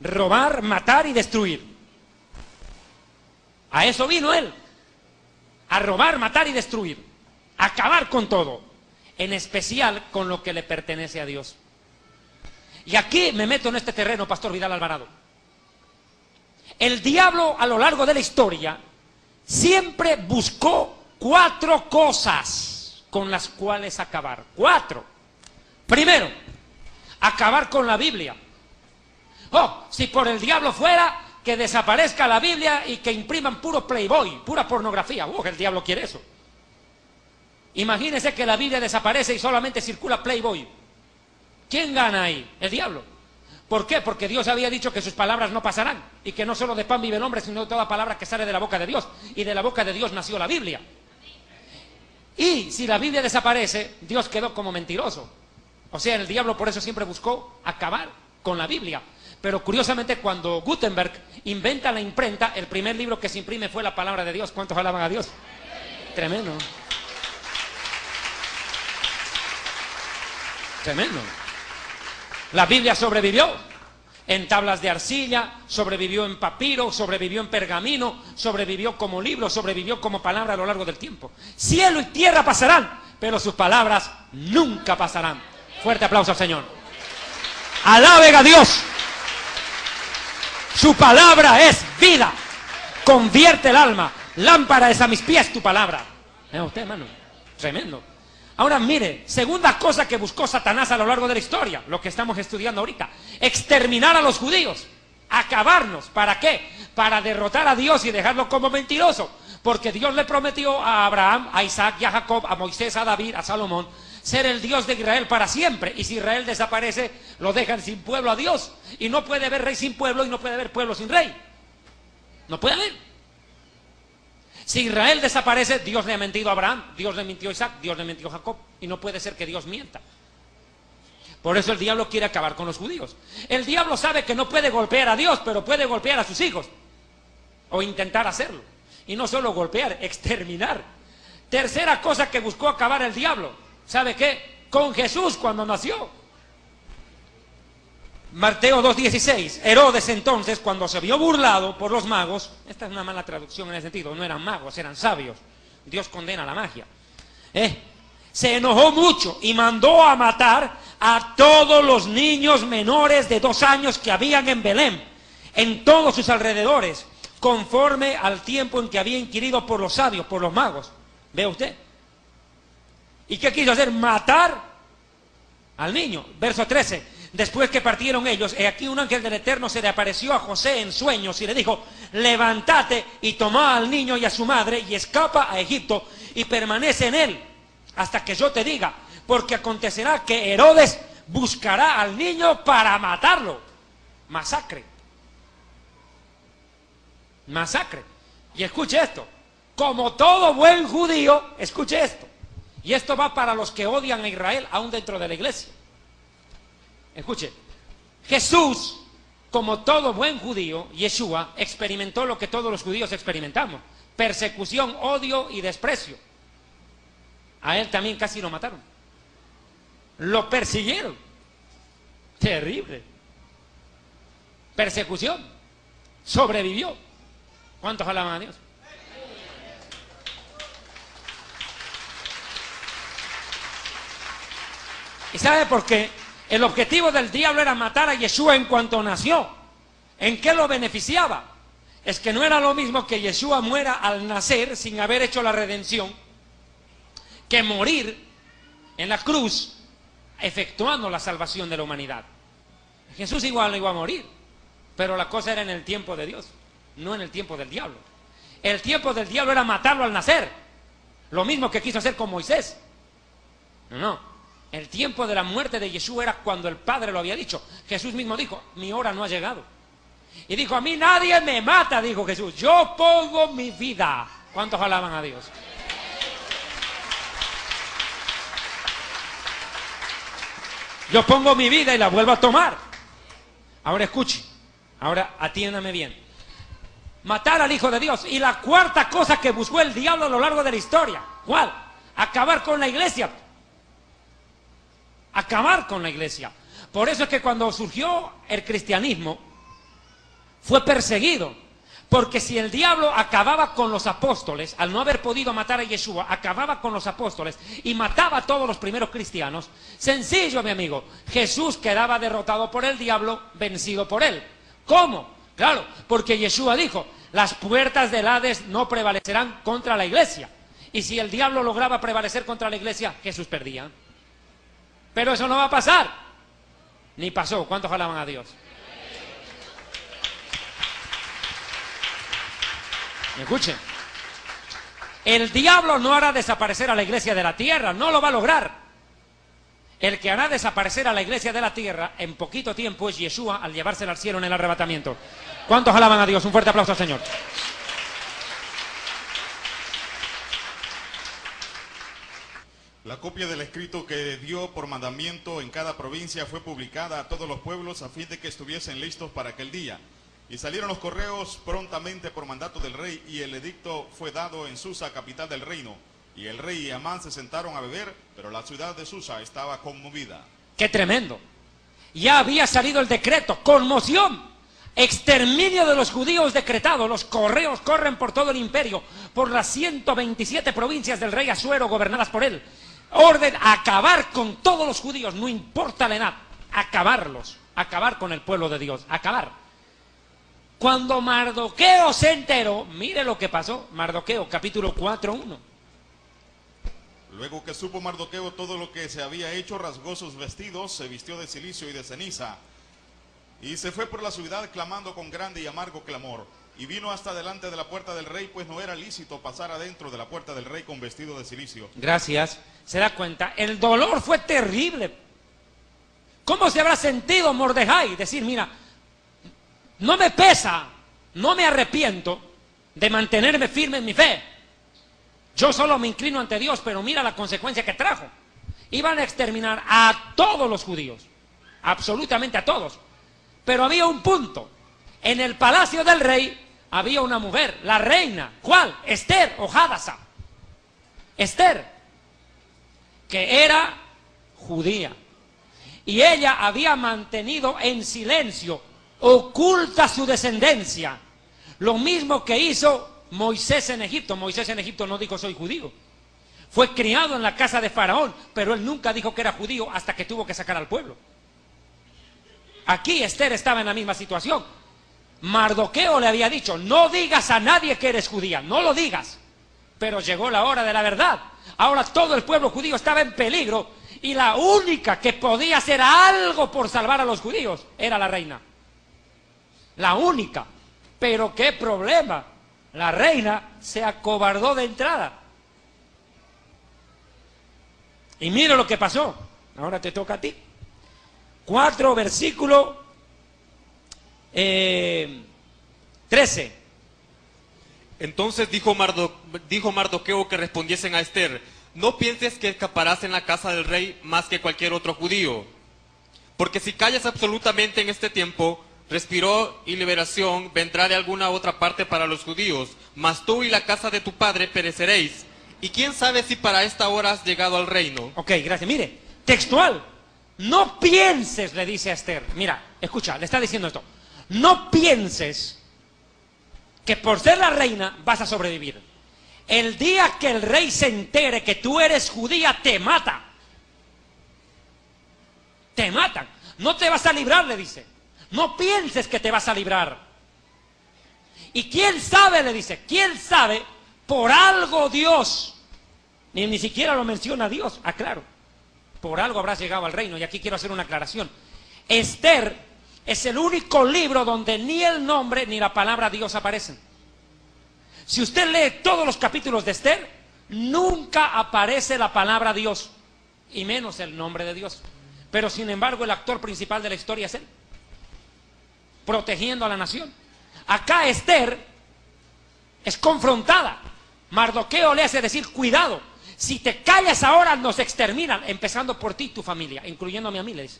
Robar, matar y destruir. A eso vino él. A robar, matar y destruir. Acabar con todo. En especial con lo que le pertenece a Dios. Y aquí me meto en este terreno, Pastor Vidal Alvarado. El diablo a lo largo de la historia siempre buscó 4 cosas con las cuales acabar. 4. Primero, acabar con la Biblia. Oh, si por el diablo fuera que desaparezca la Biblia y que impriman puro Playboy, pura pornografía. Oh, el diablo quiere eso. Imagínense que la Biblia desaparece y solamente circula Playboy. ¿Quién gana ahí? El diablo. ¿Por qué? Porque Dios había dicho que sus palabras no pasarán y que no solo de pan vive el hombre, sino de toda palabra que sale de la boca de Dios. Y de la boca de Dios nació la Biblia. Y si la Biblia desaparece, Dios quedó como mentiroso. O sea, el diablo por eso siempre buscó acabar con la Biblia. Pero curiosamente, cuando Gutenberg inventa la imprenta, el primer libro que se imprime fue la palabra de Dios. ¿Cuántos alaban a Dios? Tremendo. Tremendo. La Biblia sobrevivió en tablas de arcilla, sobrevivió en papiro, sobrevivió en pergamino, sobrevivió como libro, sobrevivió como palabra a lo largo del tiempo. Cielo y tierra pasarán, pero sus palabras nunca pasarán. Fuerte aplauso al Señor. Alaben a Dios. Su palabra es vida. Convierte el alma. Lámpara es a mis pies tu palabra. ¿Es usted, hermano? Tremendo. Ahora mire, segunda cosa que buscó Satanás a lo largo de la historia, lo que estamos estudiando ahorita, exterminar a los judíos, acabarnos. ¿Para qué? Para derrotar a Dios y dejarlo como mentiroso, porque Dios le prometió a Abraham, a Isaac y a Jacob, a Moisés, a David, a Salomón, ser el Dios de Israel para siempre, y si Israel desaparece, lo dejan sin pueblo a Dios, y no puede haber rey sin pueblo y no puede haber pueblo sin rey, no puede haber. Si Israel desaparece, Dios le ha mentido a Abraham, Dios le mintió a Isaac, Dios le mintió a Jacob, y no puede ser que Dios mienta. Por eso el diablo quiere acabar con los judíos. El diablo sabe que no puede golpear a Dios, pero puede golpear a sus hijos, o intentar hacerlo. Y no solo golpear, exterminar. Tercera cosa que buscó acabar el diablo, ¿sabe qué? Con Jesús cuando nació. Mateo 2:16, Herodes entonces, cuando se vio burlado por los magos, esta es una mala traducción en el sentido, no eran magos, eran sabios, Dios condena la magia, se enojó mucho y mandó a matar a todos los niños menores de 2 años que habían en Belén, en todos sus alrededores, conforme al tiempo en que había inquirido por los sabios, por los magos. ¿Ve usted? ¿Y qué quiso hacer? Matar al niño. Verso 13. Después que partieron ellos, he aquí un ángel del Eterno se le apareció a José en sueños y le dijo, levántate y toma al niño y a su madre y escapa a Egipto y permanece en él hasta que yo te diga, porque acontecerá que Herodes buscará al niño para matarlo. Masacre. Masacre. Y escuche esto, como todo buen judío, escuche esto, y esto va para los que odian a Israel aún dentro de la iglesia. Escuche, Jesús, como todo buen judío, Yeshua, experimentó lo que todos los judíos experimentamos: persecución, odio y desprecio. A él también casi lo mataron. Lo persiguieron. Terrible. Persecución. Sobrevivió. ¿Cuántos alaban a Dios? ¿Y sabe por qué? El objetivo del diablo era matar a Yeshua en cuanto nació. ¿En qué lo beneficiaba? Es que no era lo mismo que Yeshua muera al nacer sin haber hecho la redención, que morir en la cruz, efectuando la salvación de la humanidad. Jesús igual no iba a morir, pero la cosa era en el tiempo de Dios, no en el tiempo del diablo. El tiempo del diablo era matarlo al nacer, lo mismo que quiso hacer con Moisés. No, el tiempo de la muerte de Jesús era cuando el Padre lo había dicho. Jesús mismo dijo, mi hora no ha llegado. Y dijo, a mí nadie me mata, dijo Jesús, yo pongo mi vida. ¿Cuántos alaban a Dios? Yo pongo mi vida y la vuelvo a tomar. Ahora escuche, ahora atiéndame bien. Matar al Hijo de Dios. Y la cuarta cosa que buscó el diablo a lo largo de la historia, ¿cuál? Acabar con la iglesia. Acabar con la iglesia. Por eso es que cuando surgió el cristianismo, fue perseguido. Porque si el diablo acababa con los apóstoles, al no haber podido matar a Yeshua, acababa con los apóstoles y mataba a todos los primeros cristianos, sencillo, mi amigo, Jesús quedaba derrotado por el diablo, vencido por él. ¿Cómo? Claro, porque Yeshua dijo, las puertas del Hades no prevalecerán contra la iglesia. Y si el diablo lograba prevalecer contra la iglesia, Jesús perdía. Pero eso no va a pasar. Ni pasó. ¿Cuántos alaban a Dios? Escuchen, el diablo no hará desaparecer a la iglesia de la tierra, no lo va a lograr. El que hará desaparecer a la iglesia de la tierra en poquito tiempo es Yeshua al llevársela al cielo en el arrebatamiento. ¿Cuántos alaban a Dios? Un fuerte aplauso al Señor. La copia del escrito que dio por mandamiento en cada provincia fue publicada a todos los pueblos a fin de que estuviesen listos para aquel día. Y salieron los correos prontamente por mandato del rey, y el edicto fue dado en Susa, capital del reino. Y el rey y Amán se sentaron a beber, pero la ciudad de Susa estaba conmovida. ¡Qué tremendo! Ya había salido el decreto, conmoción, exterminio de los judíos decretado. Los correos corren por todo el imperio, por las 127 provincias del rey Asuero gobernadas por él. Orden a acabar con todos los judíos, no importa la edad, acabarlos, acabar con el pueblo de Dios, acabar. Cuando Mardoqueo se enteró, mire lo que pasó, Mardoqueo capítulo 4:1. Luego que supo Mardoqueo todo lo que se había hecho, rasgó sus vestidos, se vistió de cilicio y de ceniza, y se fue por la ciudad clamando con grande y amargo clamor. Y vino hasta delante de la puerta del rey, pues no era lícito pasar adentro de la puerta del rey con vestido de cilicio. Gracias. Se da cuenta, el dolor fue terrible. ¿Cómo se habrá sentido Mordejai? Decir, mira, no me pesa, no me arrepiento de mantenerme firme en mi fe. Yo solo me inclino ante Dios, pero mira la consecuencia que trajo. Iban a exterminar a todos los judíos, absolutamente a todos. Pero había un punto. En el palacio del rey había una mujer, la reina. ¿Cuál? Esther o Hadasa. Esther, que era judía. Y ella había mantenido en silencio, oculta su descendencia. Lo mismo que hizo Moisés en Egipto. Moisés en Egipto no dijo soy judío. Fue criado en la casa de Faraón, pero él nunca dijo que era judío hasta que tuvo que sacar al pueblo. Aquí Esther estaba en la misma situación. Mardoqueo le había dicho, no digas a nadie que eres judía, no lo digas. Pero llegó la hora de la verdad. Ahora todo el pueblo judío estaba en peligro y la única que podía hacer algo por salvar a los judíos era la reina. La única. Pero qué problema. La reina se acobardó de entrada. Y mira lo que pasó. Ahora te toca a ti. 4 versículo 13. Entonces dijo Mardoqueo que respondiesen a Esther, no pienses que escaparás en la casa del rey más que cualquier otro judío, porque si callas absolutamente en este tiempo, respiro y liberación vendrá de alguna otra parte para los judíos, mas tú y la casa de tu padre pereceréis, y quién sabe si para esta hora has llegado al reino. Ok, gracias. Mire, textual, no pienses, le dice a Esther, mira, escucha, le está diciendo esto, no pienses que por ser la reina vas a sobrevivir. El día que el rey se entere que tú eres judía, te mata. Te matan. No te vas a librar, le dice. No pienses que te vas a librar. Y quién sabe, le dice, quién sabe, por algo Dios, ni siquiera lo menciona Dios, aclaro. por algo habrás llegado al reino. Y aquí quiero hacer una aclaración. Esther es el único libro donde ni el nombre ni la palabra Dios aparecen. Si usted lee todos los capítulos de Esther, nunca aparece la palabra Dios, y menos el nombre de Dios. Pero sin embargo el actor principal de la historia es él, protegiendo a la nación. Acá Esther es confrontada. Mardoqueo le hace decir: cuidado, si te callas ahora nos exterminan, empezando por ti y tu familia, incluyéndome a mí, le dice.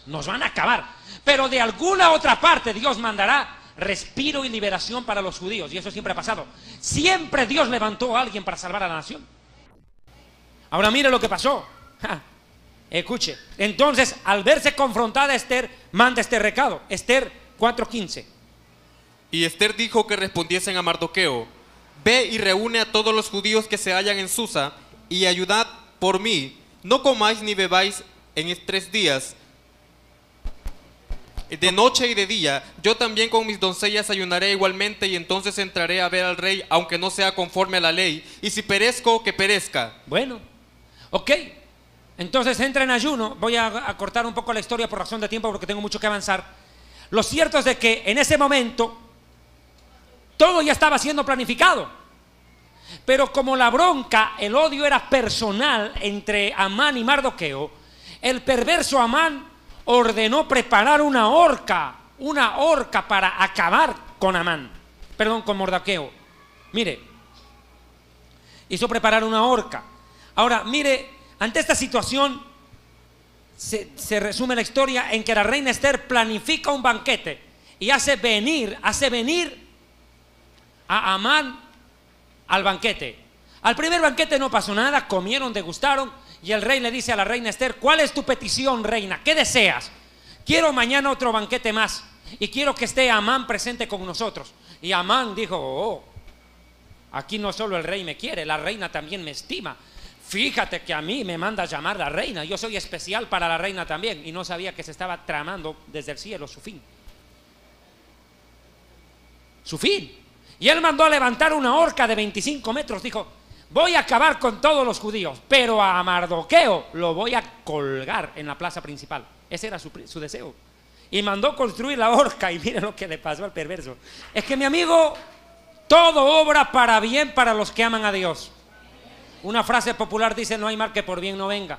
Nos van a acabar. Pero de alguna otra parte Dios mandará respiro y liberación para los judíos, y eso siempre ha pasado. Siempre Dios levantó a alguien para salvar a la nación. Ahora mire lo que pasó. Escuche. Entonces, al verse confrontada Esther, manda este recado. Esther 4:15. Y Esther dijo que respondiesen a Mardoqueo: ve y reúne a todos los judíos que se hallan en Susa, y ayudad por mí, no comáis ni bebáis en 3 días, de noche y de día. Yo también con mis doncellas ayunaré igualmente, y entonces entraré a ver al rey, aunque no sea conforme a la ley, y si perezco, que perezca. Bueno, ok. Entonces entra en ayuno. Voy a cortar un poco la historia por razón de tiempo, porque tengo mucho que avanzar. Lo cierto es de que en ese momento todo ya estaba siendo planificado, pero como la bronca, el odio era personal entre Amán y Mardoqueo, el perverso Amán ordenó preparar una horca para acabar con con Mardoqueo. Mire, hizo preparar una horca. Ahora, mire, ante esta situación se resume la historia en que la reina Esther planifica un banquete y hace venir a Amán al banquete. Al primer banquete no pasó nada, comieron, degustaron, y el rey le dice a la reina Esther: ¿cuál es tu petición, reina? ¿Qué deseas? Quiero mañana otro banquete más, y quiero que esté Amán presente con nosotros. Y Amán dijo: oh, aquí no solo el rey me quiere, la reina también me estima. Fíjate que a mí me manda a llamar la reina, yo soy especial para la reina también. Y no sabía que se estaba tramando desde el cielo su fin. Su fin. Y él mandó a levantar una horca de 25 metros. Dijo: voy a acabar con todos los judíos, pero a Mardoqueo lo voy a colgar en la plaza principal. Ese era su deseo. Y mandó construir la horca, y miren lo que le pasó al perverso. Es que, mi amigo, todo obra para bien para los que aman a Dios. Una frase popular dice: no hay mal que por bien no venga.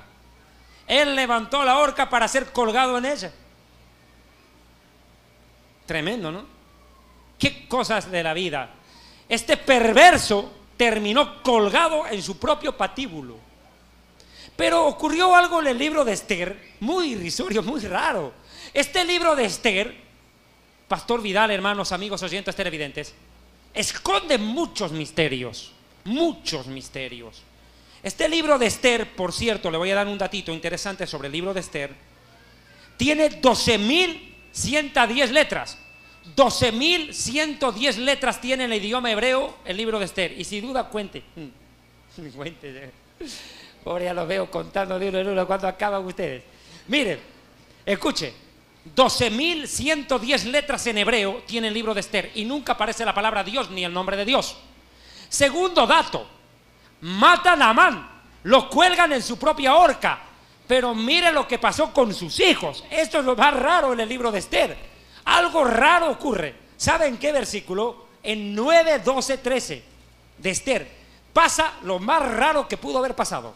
Él levantó la horca para ser colgado en ella. Tremendo, ¿no? Qué cosas de la vida. Este perverso terminó colgado en su propio patíbulo. Pero ocurrió algo en el libro de Esther muy irrisorio, muy raro. Este libro de Esther, Pastor Vidal, hermanos, amigos, oyentes televidentes, esconde muchos misterios. Muchos misterios. Este libro de Esther, por cierto, le voy a dar un datito interesante sobre el libro de Esther. Tiene 12.110 letras. 12.110 letras tiene en el idioma hebreo el libro de Esther. Y si duda, cuente. Cuente. Ahora ya lo veo contando de uno en uno. ¿Cuándo acaban ustedes? Miren, escuche. 12.110 letras en hebreo tiene el libro de Esther, y nunca aparece la palabra Dios ni el nombre de Dios. Segundo dato: matan a Amán, lo cuelgan en su propia horca. Pero mire lo que pasó con sus hijos. Esto es lo más raro en el libro de Esther. Algo raro ocurre. ¿Saben qué versículo? En 9, 12, 13 de Esther pasa lo más raro que pudo haber pasado.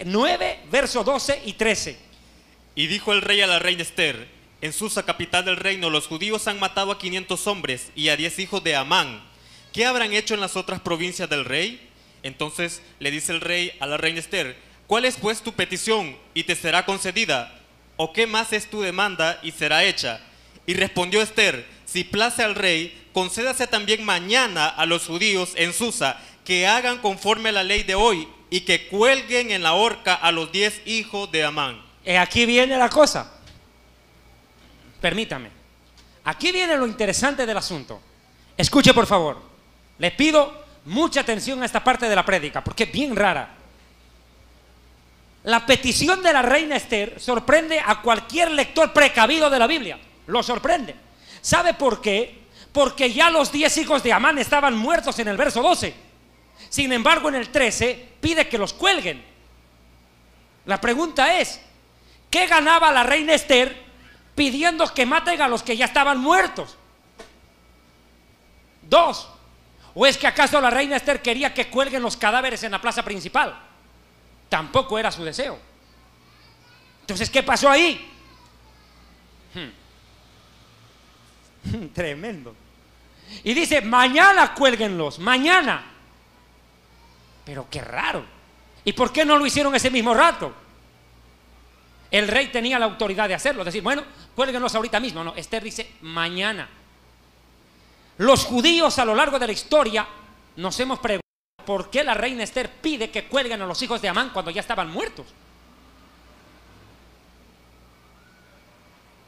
9, versos 12 y 13. Y dijo el rey a la reina Esther: en Susa, capital del reino, los judíos han matado a 500 hombres y a 10 hijos de Amán. ¿Qué habrán hecho en las otras provincias del rey? Entonces le dice el rey a la reina Esther: ¿cuál es pues tu petición y te será concedida? ¿O qué más es tu demanda y será hecha? Y respondió Esther: si place al rey, concédase también mañana a los judíos en Susa que hagan conforme a la ley de hoy y que cuelguen en la horca a los 10 hijos de Amán. Aquí viene la cosa. Permítame. Aquí viene lo interesante del asunto. Escuche, por favor. Les pido mucha atención a esta parte de la prédica, porque es bien rara. La petición de la reina Esther sorprende a cualquier lector precavido de la Biblia. Lo sorprende. ¿Sabe por qué? Porque ya los 10 hijos de Amán estaban muertos en el verso 12. Sin embargo, en el 13 pide que los cuelguen. La pregunta es, ¿qué ganaba la reina Esther pidiendo que maten a los que ya estaban muertos? 2. ¿O es que acaso la reina Esther quería que cuelguen los cadáveres en la plaza principal? Tampoco era su deseo. Entonces, ¿qué pasó ahí? Tremendo. Y dice, mañana cuélguenlos, mañana. Pero qué raro. ¿Y por qué no lo hicieron ese mismo rato? El rey tenía la autoridad de hacerlo, decir, bueno, cuélguenlos ahorita mismo. No, Esther dice, mañana. Los judíos a lo largo de la historia nos hemos preguntado por qué la reina Esther pide que cuelguen a los hijos de Amán cuando ya estaban muertos.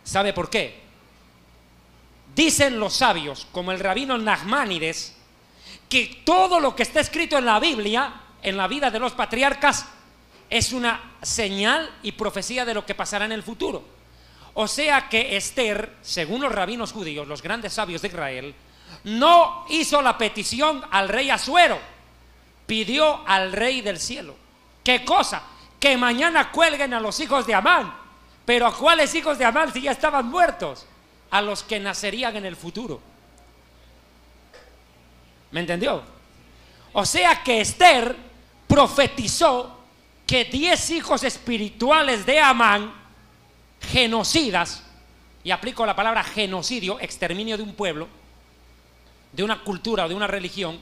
¿Sabe por qué? Dicen los sabios, como el rabino Nachmanides, que todo lo que está escrito en la Biblia, en la vida de los patriarcas, es una señal y profecía de lo que pasará en el futuro. O sea que Esther, según los rabinos judíos, los grandes sabios de Israel, no hizo la petición al rey Asuero, pidió al rey del cielo. ¿Qué cosa? Que mañana cuelguen a los hijos de Amán. ¿Pero a cuáles hijos de Amán si ya estaban muertos? A los que nacerían en el futuro. ¿Me entendió? O sea que Esther profetizó que 10 hijos espirituales de Amán, genocidas, y aplico la palabra genocidio, exterminio de un pueblo, de una cultura o de una religión,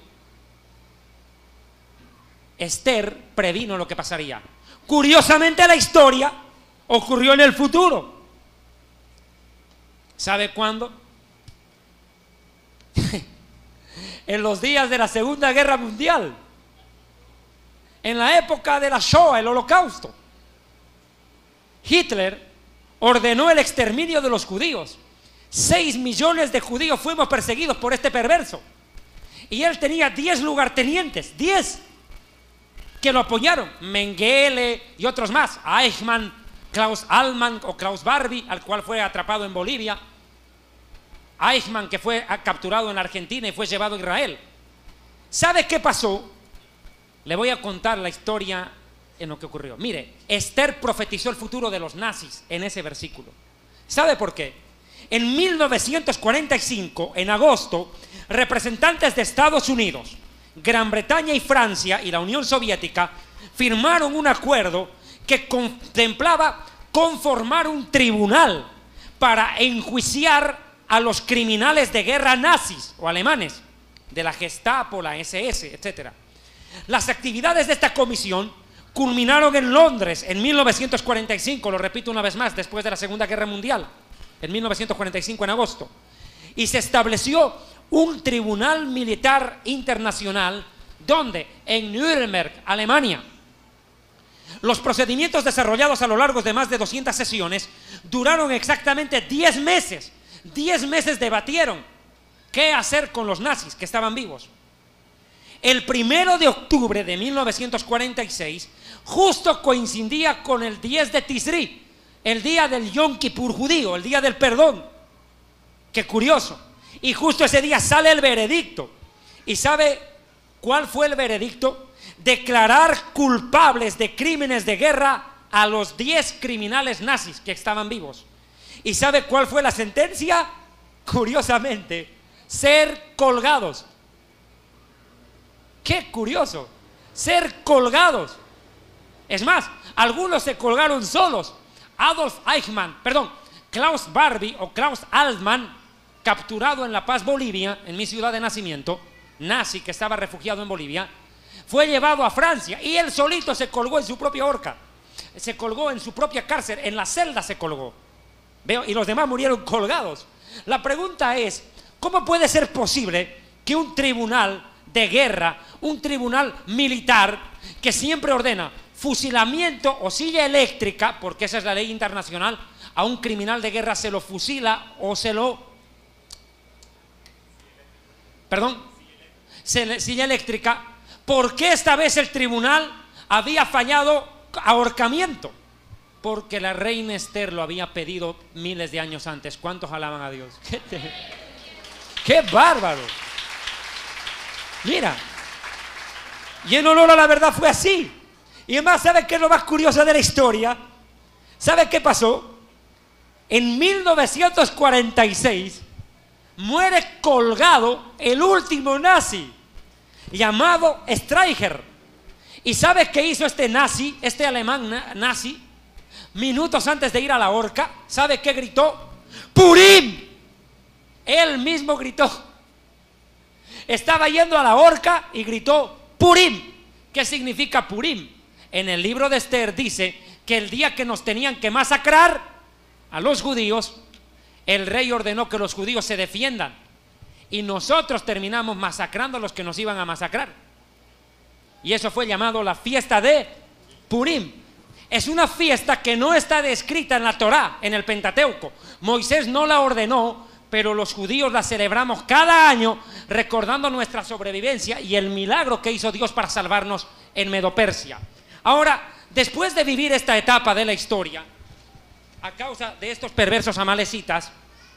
Esther previno lo que pasaría. Curiosamente la historia ocurrió en el futuro. ¿Sabe cuándo? En los días de la Segunda Guerra Mundial, en la época de la Shoah, el Holocausto. Hitler ordenó el exterminio de los judíos. 6 millones de judíos fuimos perseguidos por este perverso. Y él tenía 10 lugartenientes, 10 que lo apoyaron. Mengele y otros más. Eichmann, Klaus Allman o Klaus Barbie, al cual fue atrapado en Bolivia. Eichmann, que fue capturado en Argentina y fue llevado a Israel. ¿Sabe qué pasó? Le voy a contar la historia en lo que ocurrió. Mire, Esther profetizó el futuro de los nazis en ese versículo. ¿Sabe por qué? En 1945, en agosto, representantes de Estados Unidos, Gran Bretaña y Francia y la Unión Soviética firmaron un acuerdo que contemplaba conformar un tribunal para enjuiciar a los criminales de guerra nazis o alemanes, de la Gestapo, la SS, etc. Las actividades de esta comisión culminaron en Londres en 1945, lo repito una vez más, después de la Segunda Guerra Mundial, en 1945 en agosto, y se estableció un tribunal militar internacional, donde en Nuremberg, Alemania. Los procedimientos desarrollados a lo largo de más de 200 sesiones duraron exactamente 10 meses. 10 meses debatieron qué hacer con los nazis que estaban vivos. El 1 de octubre de 1946 justo coincidía con el 10 de Tisri, el día del Yom Kippur judío, el día del perdón. Qué curioso. Y justo ese día sale el veredicto. ¿Y sabe cuál fue el veredicto? Declarar culpables de crímenes de guerra a los 10 criminales nazis que estaban vivos. ¿Y sabe cuál fue la sentencia? Curiosamente, ser colgados. ¡Qué curioso! Ser colgados. Es más, algunos se colgaron solos. Klaus Barbie o Klaus Allman, capturado en La Paz, Bolivia, en mi ciudad de nacimiento, nazi que estaba refugiado en Bolivia, fue llevado a Francia y él solito se colgó en su propia horca. Se colgó en su propia cárcel, en la celda se colgó. ¿Veo? Y los demás murieron colgados. La pregunta es, ¿cómo puede ser posible que un tribunal de guerra, un tribunal militar que siempre ordena fusilamiento o silla eléctrica, porque esa es la ley internacional, a un criminal de guerra se lo fusila o se lo... silla eléctrica? ¿Por qué esta vez el tribunal había fallado ahorcamiento? Porque la reina Esther lo había pedido miles de años antes. ¿Cuántos alaban a Dios? ¡Qué bárbaro! Mira, y en honor a la verdad fue así. Y además, ¿sabe qué es lo más curioso de la historia? ¿Sabe qué pasó? En 1946 muere colgado el último nazi, llamado Streicher. ¿Y sabe qué hizo este nazi, este alemán nazi? Minutos antes de ir a la horca, ¿sabe qué gritó? ¡Purim! Él mismo gritó. Estaba yendo a la horca y gritó Purim. ¿Qué significa Purim? En el libro de Esther dice que el día que nos tenían que masacrar a los judíos, el rey ordenó que los judíos se defiendan, y nosotros terminamos masacrando a los que nos iban a masacrar. Y eso fue llamado la fiesta de Purim. Es una fiesta que no está descrita en la Torá, en el Pentateuco. Moisés no la ordenó, pero los judíos la celebramos cada año recordando nuestra sobrevivencia y el milagro que hizo Dios para salvarnos en Medo-Persia. Ahora, después de vivir esta etapa de la historia, a causa de estos perversos amalecitas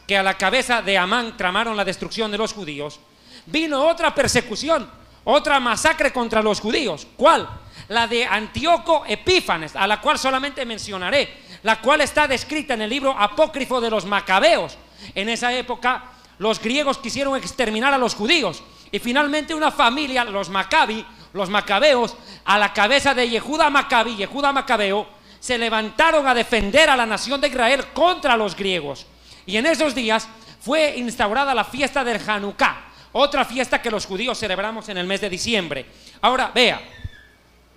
que a la cabeza de Amán tramaron la destrucción de los judíos, vino otra persecución, otra masacre contra los judíos. ¿Cuál? La de Antíoco Epífanes, a la cual solamente mencionaré, la cual está descrita en el libro apócrifo de los Macabeos. En esa época los griegos quisieron exterminar a los judíos y finalmente una familia, los Macabeos, a la cabeza de Yehuda Macabeo, se levantaron a defender a la nación de Israel contra los griegos. Y en esos días fue instaurada la fiesta del Hanukkah, otra fiesta que los judíos celebramos en el mes de diciembre. Ahora vea,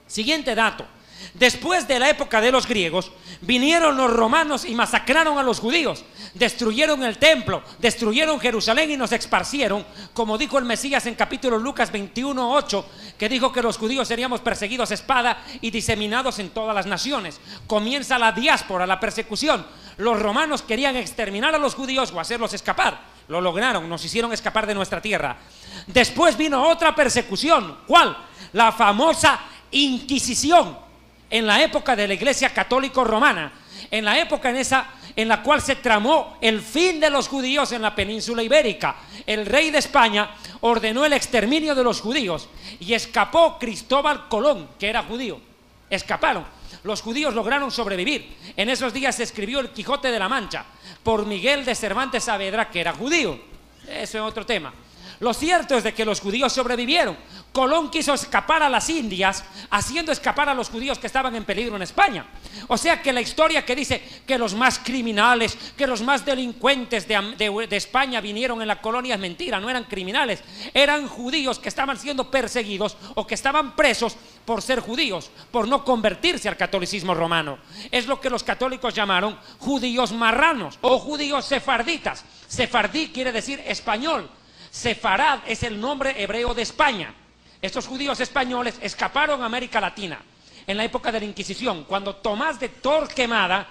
siguiente dato. Después de la época de los griegos, vinieron los romanos y masacraron a los judíos, destruyeron el templo, destruyeron Jerusalén y nos esparcieron, como dijo el Mesías en capítulo Lucas 21:8, que dijo que los judíos seríamos perseguidos a espada y diseminados en todas las naciones. Comienza la diáspora, la persecución. Los romanos querían exterminar a los judíos o hacerlos escapar. Lo lograron, nos hicieron escapar de nuestra tierra. Después vino otra persecución. ¿Cuál? La famosa Inquisición. En la época de la Iglesia Católica Romana, en la época en la cual se tramó el fin de los judíos en la península ibérica, el rey de España ordenó el exterminio de los judíos y escapó Cristóbal Colón, que era judío. Escaparon. Los judíos lograron sobrevivir. En esos días se escribió el Quijote de la Mancha por Miguel de Cervantes Saavedra, que era judío. Eso es otro tema. Lo cierto es de que los judíos sobrevivieron. Colón quiso escapar a las Indias, haciendo escapar a los judíos que estaban en peligro en España. O sea que la historia que dice que los más criminales, que los más delincuentes de España vinieron en la colonia es mentira. No eran criminales, eran judíos que estaban siendo perseguidos o que estaban presos por ser judíos, por no convertirse al catolicismo romano. Es lo que los católicos llamaron judíos marranos o judíos sefarditas. Sefardí quiere decir español. Sefarad es el nombre hebreo de España. Estos judíos españoles escaparon a América Latina en la época de la Inquisición, cuando Tomás de Torquemada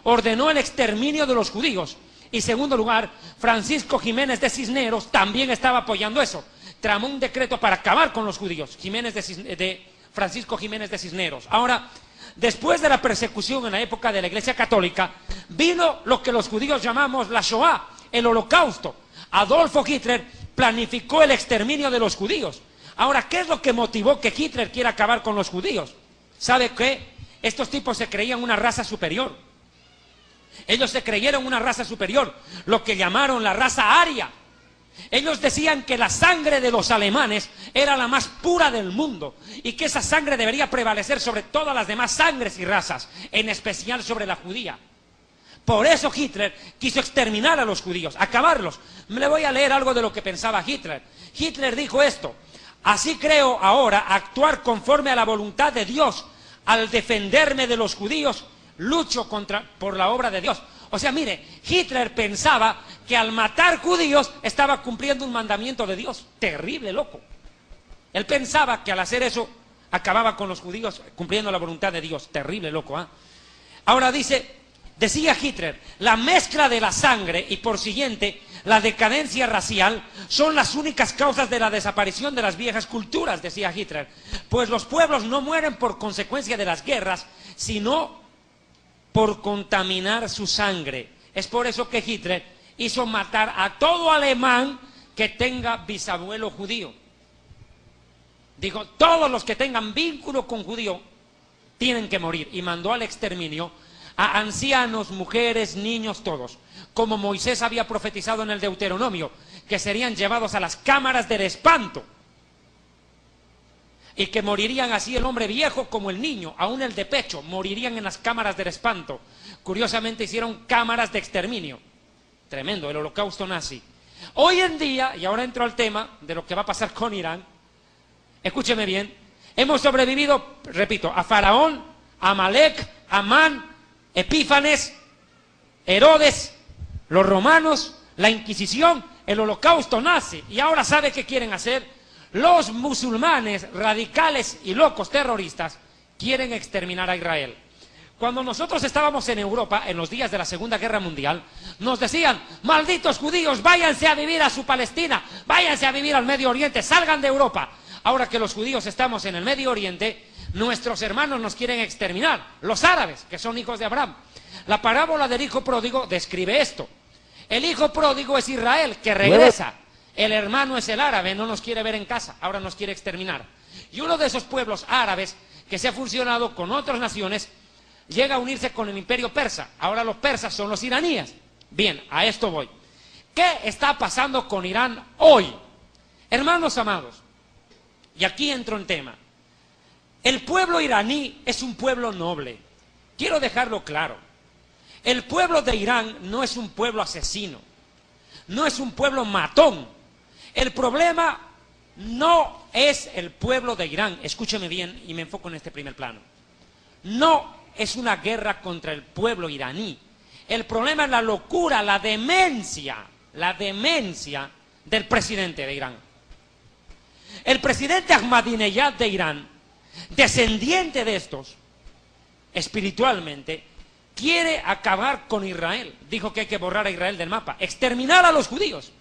ordenó el exterminio de los judíos. Y segundo lugar, Francisco Jiménez de Cisneros también estaba apoyando eso. Tramó un decreto para acabar con los judíos, Francisco Jiménez de Cisneros. Ahora, después de la persecución en la época de la Iglesia Católica, vino lo que los judíos llamamos la Shoah, el Holocausto. Adolfo Hitler planificó el exterminio de los judíos. Ahora, ¿qué es lo que motivó que Hitler quiera acabar con los judíos? ¿Sabe qué? Estos tipos se creían una raza superior. Ellos se creyeron una raza superior, lo que llamaron la raza aria. Ellos decían que la sangre de los alemanes era la más pura del mundo y que esa sangre debería prevalecer sobre todas las demás sangres y razas, en especial sobre la judía. Por eso Hitler quiso exterminar a los judíos, acabarlos. Le voy a leer algo de lo que pensaba Hitler. Hitler dijo esto: así creo ahora actuar conforme a la voluntad de Dios. Al defenderme de los judíos, lucho por la obra de Dios. O sea, mire, Hitler pensaba que al matar judíos estaba cumpliendo un mandamiento de Dios. Terrible, loco. Él pensaba que al hacer eso acababa con los judíos cumpliendo la voluntad de Dios. Terrible, loco, ¿eh? Ahora decía Hitler, la mezcla de la sangre y por siguiente la decadencia racial son las únicas causas de la desaparición de las viejas culturas, decía Hitler. Pues los pueblos no mueren por consecuencia de las guerras, sino por contaminar su sangre. Es por eso que Hitler hizo matar a todo alemán que tenga bisabuelo judío. Dijo, todos los que tengan vínculo con judío tienen que morir. Y mandó al exterminio a ancianos, mujeres, niños, todos. Como Moisés había profetizado en el Deuteronomio, que serían llevados a las cámaras del espanto. Y que morirían así el hombre viejo como el niño, aún el de pecho, morirían en las cámaras del espanto. Curiosamente hicieron cámaras de exterminio. Tremendo, el holocausto nazi. Hoy en día, y ahora entro al tema de lo que va a pasar con Irán, escúcheme bien, hemos sobrevivido, repito, a Faraón, a Amalek, Amán, Epífanes, Herodes, los romanos, la Inquisición, el holocausto nazi. Y ahora ¿sabe qué quieren hacer? Los musulmanes radicales y locos terroristas quieren exterminar a Israel. Cuando nosotros estábamos en Europa, en los días de la Segunda Guerra Mundial, nos decían, malditos judíos, váyanse a vivir a su Palestina, váyanse a vivir al Medio Oriente, salgan de Europa. Ahora que los judíos estamos en el Medio Oriente, nuestros hermanos nos quieren exterminar, los árabes, que son hijos de Abraham. La parábola del hijo pródigo describe esto. El hijo pródigo es Israel, que regresa. El hermano es el árabe, no nos quiere ver en casa, ahora nos quiere exterminar. Y uno de esos pueblos árabes que se ha fusionado con otras naciones llega a unirse con el imperio persa. Ahora los persas son los iraníes. Bien, a esto voy. ¿Qué está pasando con Irán hoy? Hermanos amados, y aquí entro en tema. El pueblo iraní es un pueblo noble. Quiero dejarlo claro. El pueblo de Irán no es un pueblo asesino, no es un pueblo matón. El problema no es el pueblo de Irán, escúcheme bien y me enfoco en este primer plano. No es una guerra contra el pueblo iraní. El problema es la locura, la demencia del presidente de Irán. El presidente Ahmadinejad de Irán, descendiente de estos, espiritualmente, quiere acabar con Israel. Dijo que hay que borrar a Israel del mapa, exterminar a los judíos.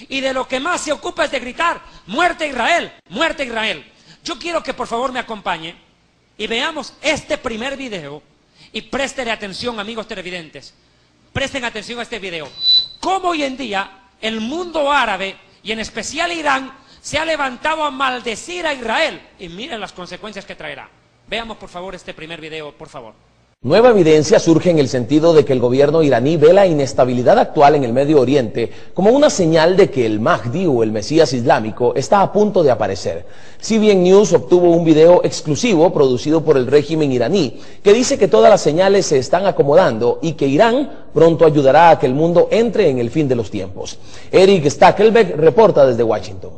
Y de lo que más se ocupa es de gritar, muerte a Israel, muerte a Israel. Yo quiero que por favor me acompañe y veamos este primer video y préstele atención, amigos televidentes. Presten atención a este video. Cómo hoy en día el mundo árabe y en especial Irán se ha levantado a maldecir a Israel. Y miren las consecuencias que traerá. Veamos por favor este primer video, por favor. Nueva evidencia surge en el sentido de que el gobierno iraní ve la inestabilidad actual en el Medio Oriente como una señal de que el Mahdi o el Mesías islámico está a punto de aparecer. CBN News obtuvo un video exclusivo producido por el régimen iraní que dice que todas las señales se están acomodando y que Irán pronto ayudará a que el mundo entre en el fin de los tiempos. Eric Stakelbeck reporta desde Washington.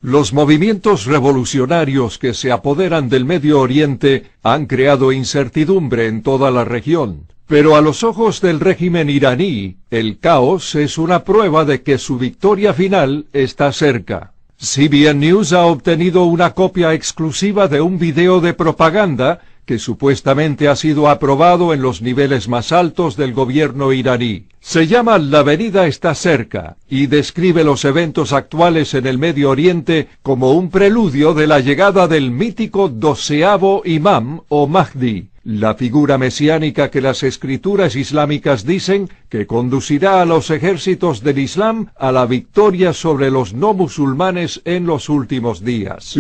Los movimientos revolucionarios que se apoderan del Medio Oriente han creado incertidumbre en toda la región. Pero a los ojos del régimen iraní, el caos es una prueba de que su victoria final está cerca. CBN News ha obtenido una copia exclusiva de un video de propaganda que supuestamente ha sido aprobado en los niveles más altos del gobierno iraní. Se llama La venida está cerca y describe los eventos actuales en el Medio Oriente como un preludio de la llegada del mítico 12º imam o Mahdi, la figura mesiánica que las escrituras islámicas dicen que conducirá a los ejércitos del Islam a la victoria sobre los no musulmanes en los últimos días.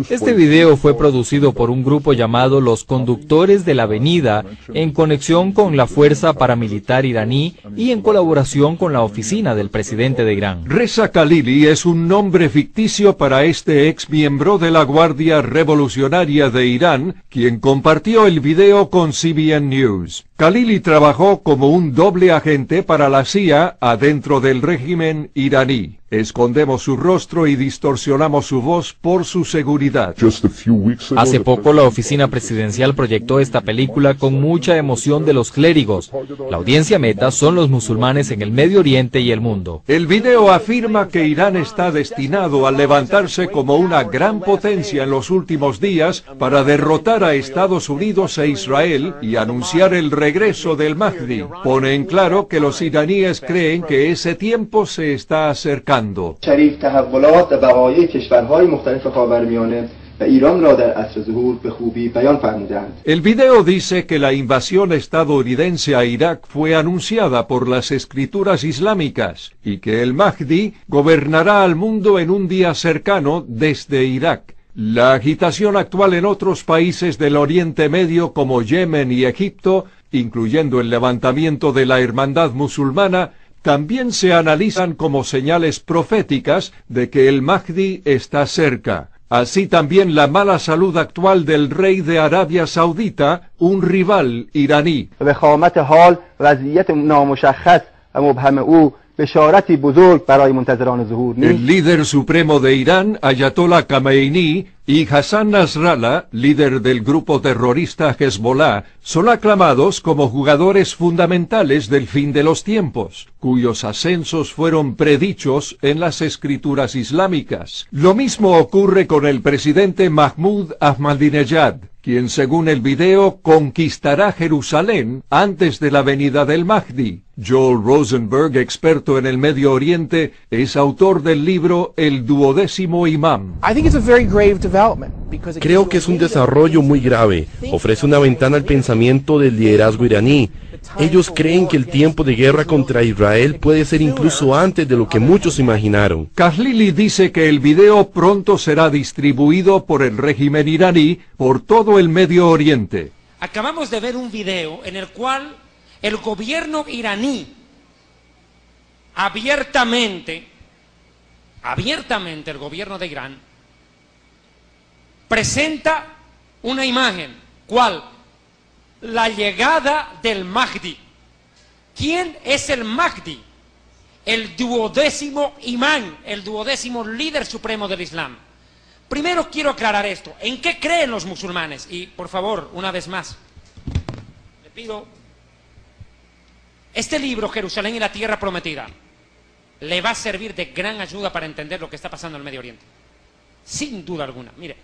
Este video fue producido por un grupo llamado Los Conductores de la Venida, en conexión con la fuerza paramilitar iraní y en colaboración con la oficina del presidente de Irán. Reza Khalili es un nombre ficticio para este ex miembro de la Guardia Revolucionaria de Irán, quien compartió el video con CBN News. Khalili trabajó como un doble agente para la CIA adentro del régimen iraní. Escondemos su rostro y distorsionamos su voz por su seguridad. Hace poco la oficina presidencial proyectó esta película con mucha emoción de los clérigos. La audiencia meta son los musulmanes en el Medio Oriente y el mundo. El video afirma que Irán está destinado a levantarse como una gran potencia en los últimos días para derrotar a Estados Unidos e Israel y anunciar el regreso del Mahdi. Pone en claro que los iraníes creen que ese tiempo se está acercando. شریف تحولات بقایای کشورهای مختلف خاورمیانه و ایران را در عصر ظهور به خوبی بیان فرمودند. El video dice que la invasión estadounidense a Irak fue anunciada por las escrituras islámicas y que el Mahdi gobernará al mundo en un día cercano desde Irak. La agitación actual en otros países del Oriente Medio como Yemen y Egipto, incluyendo el levantamiento de la hermandad musulmana, también se analizan como señales proféticas de que el Mahdi está cerca. Así también la mala salud actual del rey de Arabia Saudita, un rival iraní. وخامت حال وضعیت نامشخص و مبهم او بشارتی بزرگ برای منتظران ظهور نیست. El líder supremo de Irán, Ayatollah Khamenei, y Hassan Nasrallah, líder del grupo terrorista Hezbollah, son aclamados como jugadores fundamentales del fin de los tiempos, cuyos ascensos fueron predichos en las escrituras islámicas. Lo mismo ocurre con el presidente Mahmoud Ahmadinejad, quien según el video conquistará Jerusalén antes de la venida del Mahdi. Joel Rosenberg, experto en el Medio Oriente, es autor del libro El Duodécimo Imam. Creo que es un desarrollo muy grave. Ofrece una ventana al pensamiento del liderazgo iraní. Ellos creen que el tiempo de guerra contra Israel puede ser incluso antes de lo que muchos imaginaron. Khalili dice que el video pronto será distribuido por el régimen iraní por todo el Medio Oriente. Acabamos de ver un video en el cual el gobierno iraní abiertamente el gobierno de Irán presenta una imagen, ¿cuál? La llegada del Mahdi. ¿Quién es el Mahdi? El duodécimo imán, el duodécimo líder supremo del Islam. Primero quiero aclarar esto. ¿En qué creen los musulmanes? Y por favor, una vez más, le pido, este libro, Jerusalén y la Tierra Prometida, le va a servir de gran ayuda para entender lo que está pasando en el Medio Oriente. Sin duda alguna. Mire,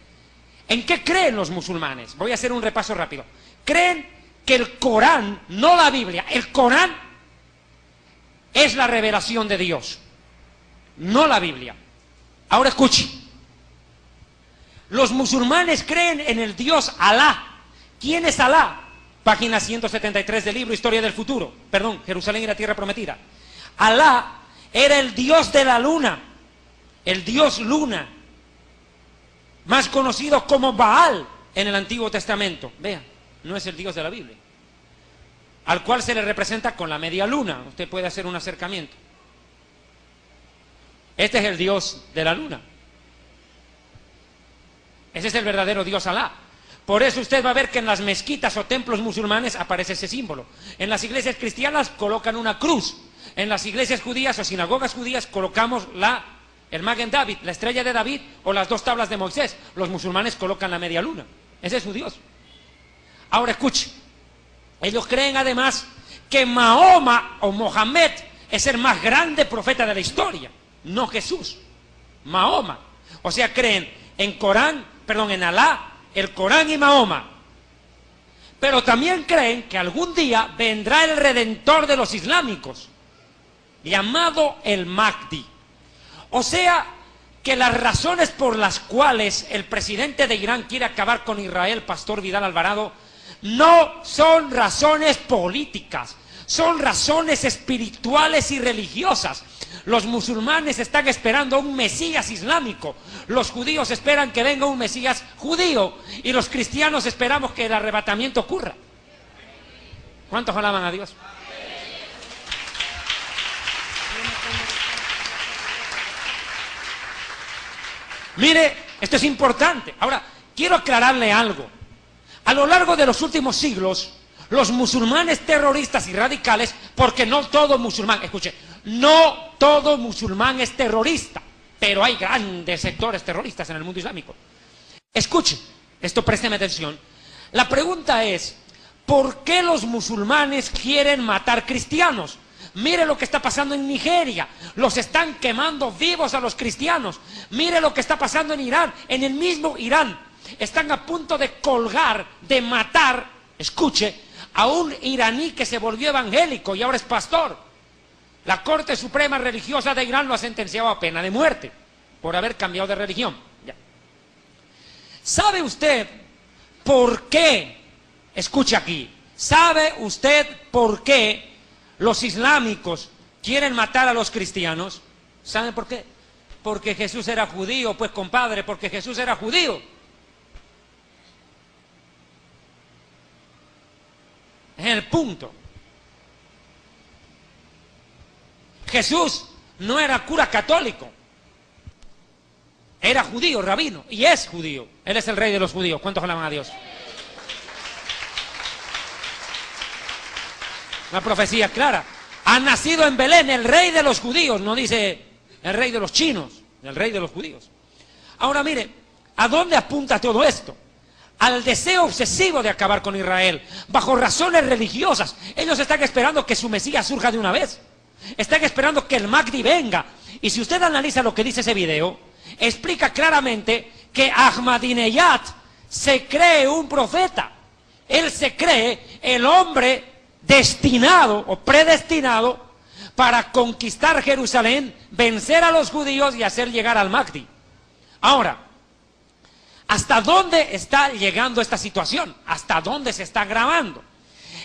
¿en qué creen los musulmanes? Voy a hacer un repaso rápido. Creen que el Corán, no la Biblia, el Corán es la revelación de Dios, no la Biblia. Ahora escuche. Los musulmanes creen en el Dios Alá. ¿Quién es Alá? Página 173 del libro Historia del Futuro. Perdón, Jerusalén y la Tierra Prometida. Alá era el Dios de la luna, el Dios luna, más conocido como Baal en el Antiguo Testamento. Vean, no es el Dios de la Biblia, al cual se le representa con la media luna. Usted puede hacer un acercamiento. Este es el Dios de la luna. Ese es el verdadero Dios Alá. Por eso usted va a ver que en las mezquitas o templos musulmanes aparece ese símbolo. En las iglesias cristianas colocan una cruz. En las iglesias judías o sinagogas judías colocamos el Magen David, la estrella de David o las dos tablas de Moisés. Los musulmanes colocan la media luna. Ese es su Dios. Ahora escuche. Ellos creen además que Mahoma o Mohammed es el más grande profeta de la historia, no Jesús, Mahoma. O sea, creen en Alá, el Corán y Mahoma. Pero también creen que algún día vendrá el redentor de los islámicos, llamado el Mahdi. O sea, que las razones por las cuales el presidente de Irán quiere acabar con Israel, Pastor Vidal Alvarado, no son razones políticas, son razones espirituales y religiosas. Los musulmanes están esperando a un Mesías islámico, los judíos esperan que venga un Mesías judío y los cristianos esperamos que el arrebatamiento ocurra. ¿Cuántos alaban a Dios? Mire, esto es importante. Ahora, quiero aclararle algo. A lo largo de los últimos siglos, los musulmanes terroristas y radicales, porque no todo musulmán, escuche, no todo musulmán es terrorista, pero hay grandes sectores terroristas en el mundo islámico. Escuche, esto présteme atención. La pregunta es, ¿por qué los musulmanes quieren matar cristianos? Mire lo que está pasando en Nigeria, los están quemando vivos a los cristianos. Mire lo que está pasando en Irán, en el mismo Irán. Están a punto de colgar, de matar, escuche, a un iraní que se volvió evangélico y ahora es pastor. La Corte Suprema Religiosa de Irán lo ha sentenciado a pena de muerte por haber cambiado de religión. Ya. ¿Sabe usted por qué? Escuche aquí. ¿Sabe usted por qué los islámicos quieren matar a los cristianos? ¿Saben por qué? Porque Jesús era judío. Pues compadre, porque Jesús era judío. Es el punto. Jesús no era cura católico. Era judío, rabino, y es judío. Él es el rey de los judíos. ¿Cuántos alaban a Dios? Una profecía clara. Ha nacido en Belén el rey de los judíos. No dice el rey de los chinos, el rey de los judíos. Ahora mire, ¿a dónde apunta todo esto? Al deseo obsesivo de acabar con Israel, bajo razones religiosas. Ellos están esperando que su Mesías surja de una vez. Están esperando que el Mahdi venga. Y si usted analiza lo que dice ese video, explica claramente que Ahmadinejad se cree un profeta. Él se cree el hombre destinado o predestinado para conquistar Jerusalén, vencer a los judíos y hacer llegar al Mahdi. Ahora, ¿hasta dónde está llegando esta situación? ¿Hasta dónde se está agravando?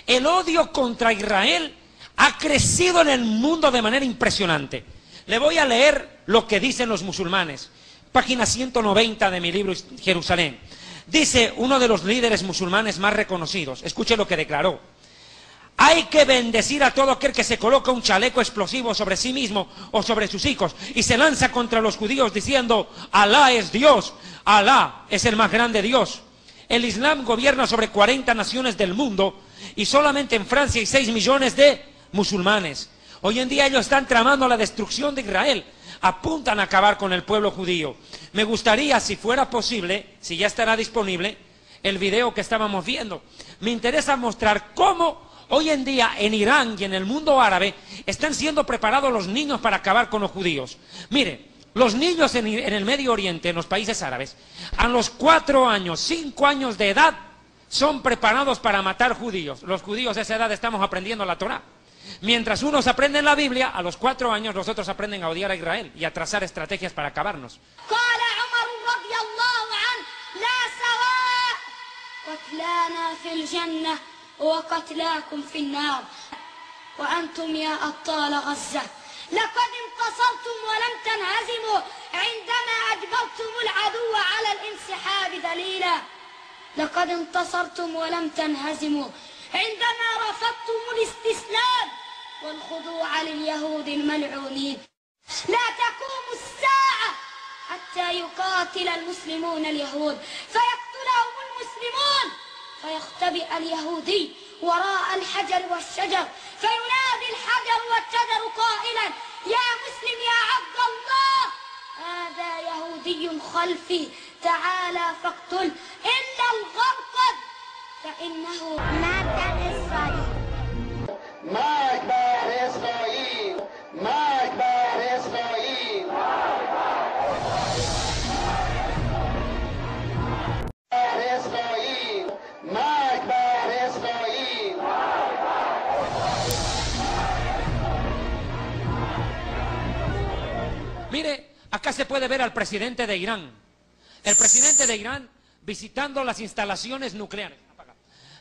El odio contra Israel ha crecido en el mundo de manera impresionante. Le voy a leer lo que dicen los musulmanes. Página 190 de mi libro Jerusalén. Dice uno de los líderes musulmanes más reconocidos. Escuche lo que declaró. Hay que bendecir a todo aquel que se coloca un chaleco explosivo sobre sí mismo o sobre sus hijos y se lanza contra los judíos diciendo: Alá es Dios, Alá es el más grande Dios. El Islam gobierna sobre 40 naciones del mundo y solamente en Francia hay 6 millones de musulmanes. Hoy en día ellos están tramando la destrucción de Israel. Apuntan a acabar con el pueblo judío. Me gustaría, si fuera posible, si ya estará disponible, el video que estábamos viendo. Me interesa mostrar cómo hoy en día en Irán y en el mundo árabe están siendo preparados los niños para acabar con los judíos. Mire, los niños en el Medio Oriente, en los países árabes, a los 4 años, 5 años de edad, son preparados para matar judíos. Los judíos a esa edad estamos aprendiendo la Torá. Mientras unos aprenden la Biblia, a los 4 años los otros aprenden a odiar a Israel y a trazar estrategias para acabarnos. وقتلاكم في النار وأنتم يا أبطال غزة لقد انتصرتم ولم تنهزموا عندما أجبرتم العدو على الانسحاب دليلا لقد انتصرتم ولم تنهزموا عندما رفضتم الاستسلام والخضوع لليهود الملعونين لا تقوم الساعة حتى يقاتل المسلمون اليهود فيقتلهم المسلمون فيختبئ اليهودي وراء الحجر والشجر فينادي الحجر والشجر قائلا يا مسلم يا عبد الله هذا يهودي خلفي تعالى فاقتل إلا الغرقد فإنه مات إسرائيل مرگ بر اسرائیل مرگ بر اسرائیل بر اسرائیل مرگ بر اسرائیل Mire, acá se puede ver al presidente de Irán. El presidente de Irán visitando las instalaciones nucleares.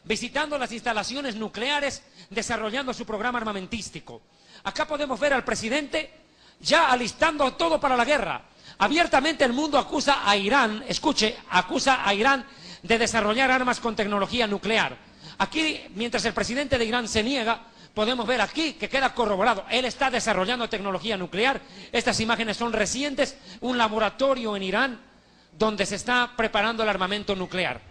Visitando las instalaciones nucleares, desarrollando su programa armamentístico. Acá podemos ver al presidente ya alistando todo para la guerra. Abiertamente el mundo acusa a Irán, escuche, acusa a Irán de desarrollar armas con tecnología nuclear. Aquí, mientras el presidente de Irán se niega, podemos ver aquí que queda corroborado. Él está desarrollando tecnología nuclear. Estas imágenes son recientes. Un laboratorio en Irán donde se está preparando el armamento nuclear.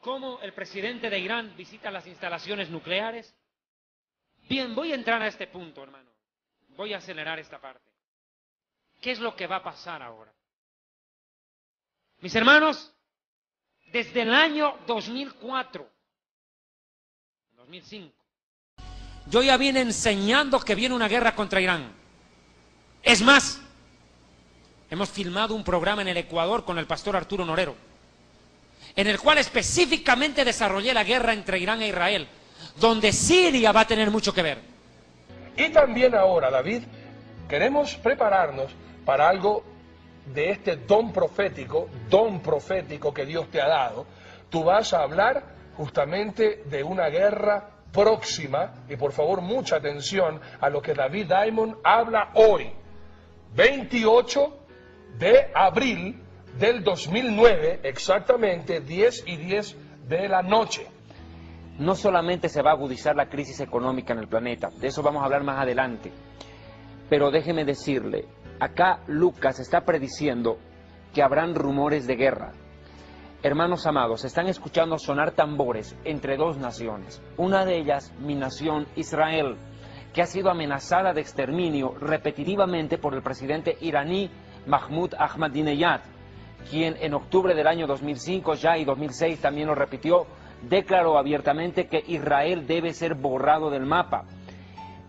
cómo el presidente de Irán visita las instalaciones nucleares. Bien, voy a entrar a este punto, hermano. Voy a acelerar esta parte. ¿Qué es lo que va a pasar ahora? Mis hermanos, desde el año 2004, 2005, yo ya vine enseñando que viene una guerra contra Irán. Es más, hemos filmado un programa en el Ecuador con el pastor Arturo Norero, en el cual específicamente desarrollé la guerra entre Irán e Israel, donde Siria va a tener mucho que ver. Y también ahora, David, queremos prepararnos para algo de este don profético que Dios te ha dado. Tú vas a hablar justamente de una guerra próxima, y por favor mucha atención a lo que David Diamond habla hoy, 28 de abril del 2009, exactamente 10:10 de la noche. No solamente se va a agudizar la crisis económica en el planeta, de eso vamos a hablar más adelante, pero déjeme decirle, acá Lucas está prediciendo que habrán rumores de guerra. Hermanos amados, están escuchando sonar tambores entre dos naciones, una de ellas mi nación Israel, que ha sido amenazada de exterminio repetitivamente por el presidente iraní Mahmoud Ahmadinejad, quien en octubre del año 2005 ya y 2006 también lo repitió, declaró abiertamente que Israel debe ser borrado del mapa.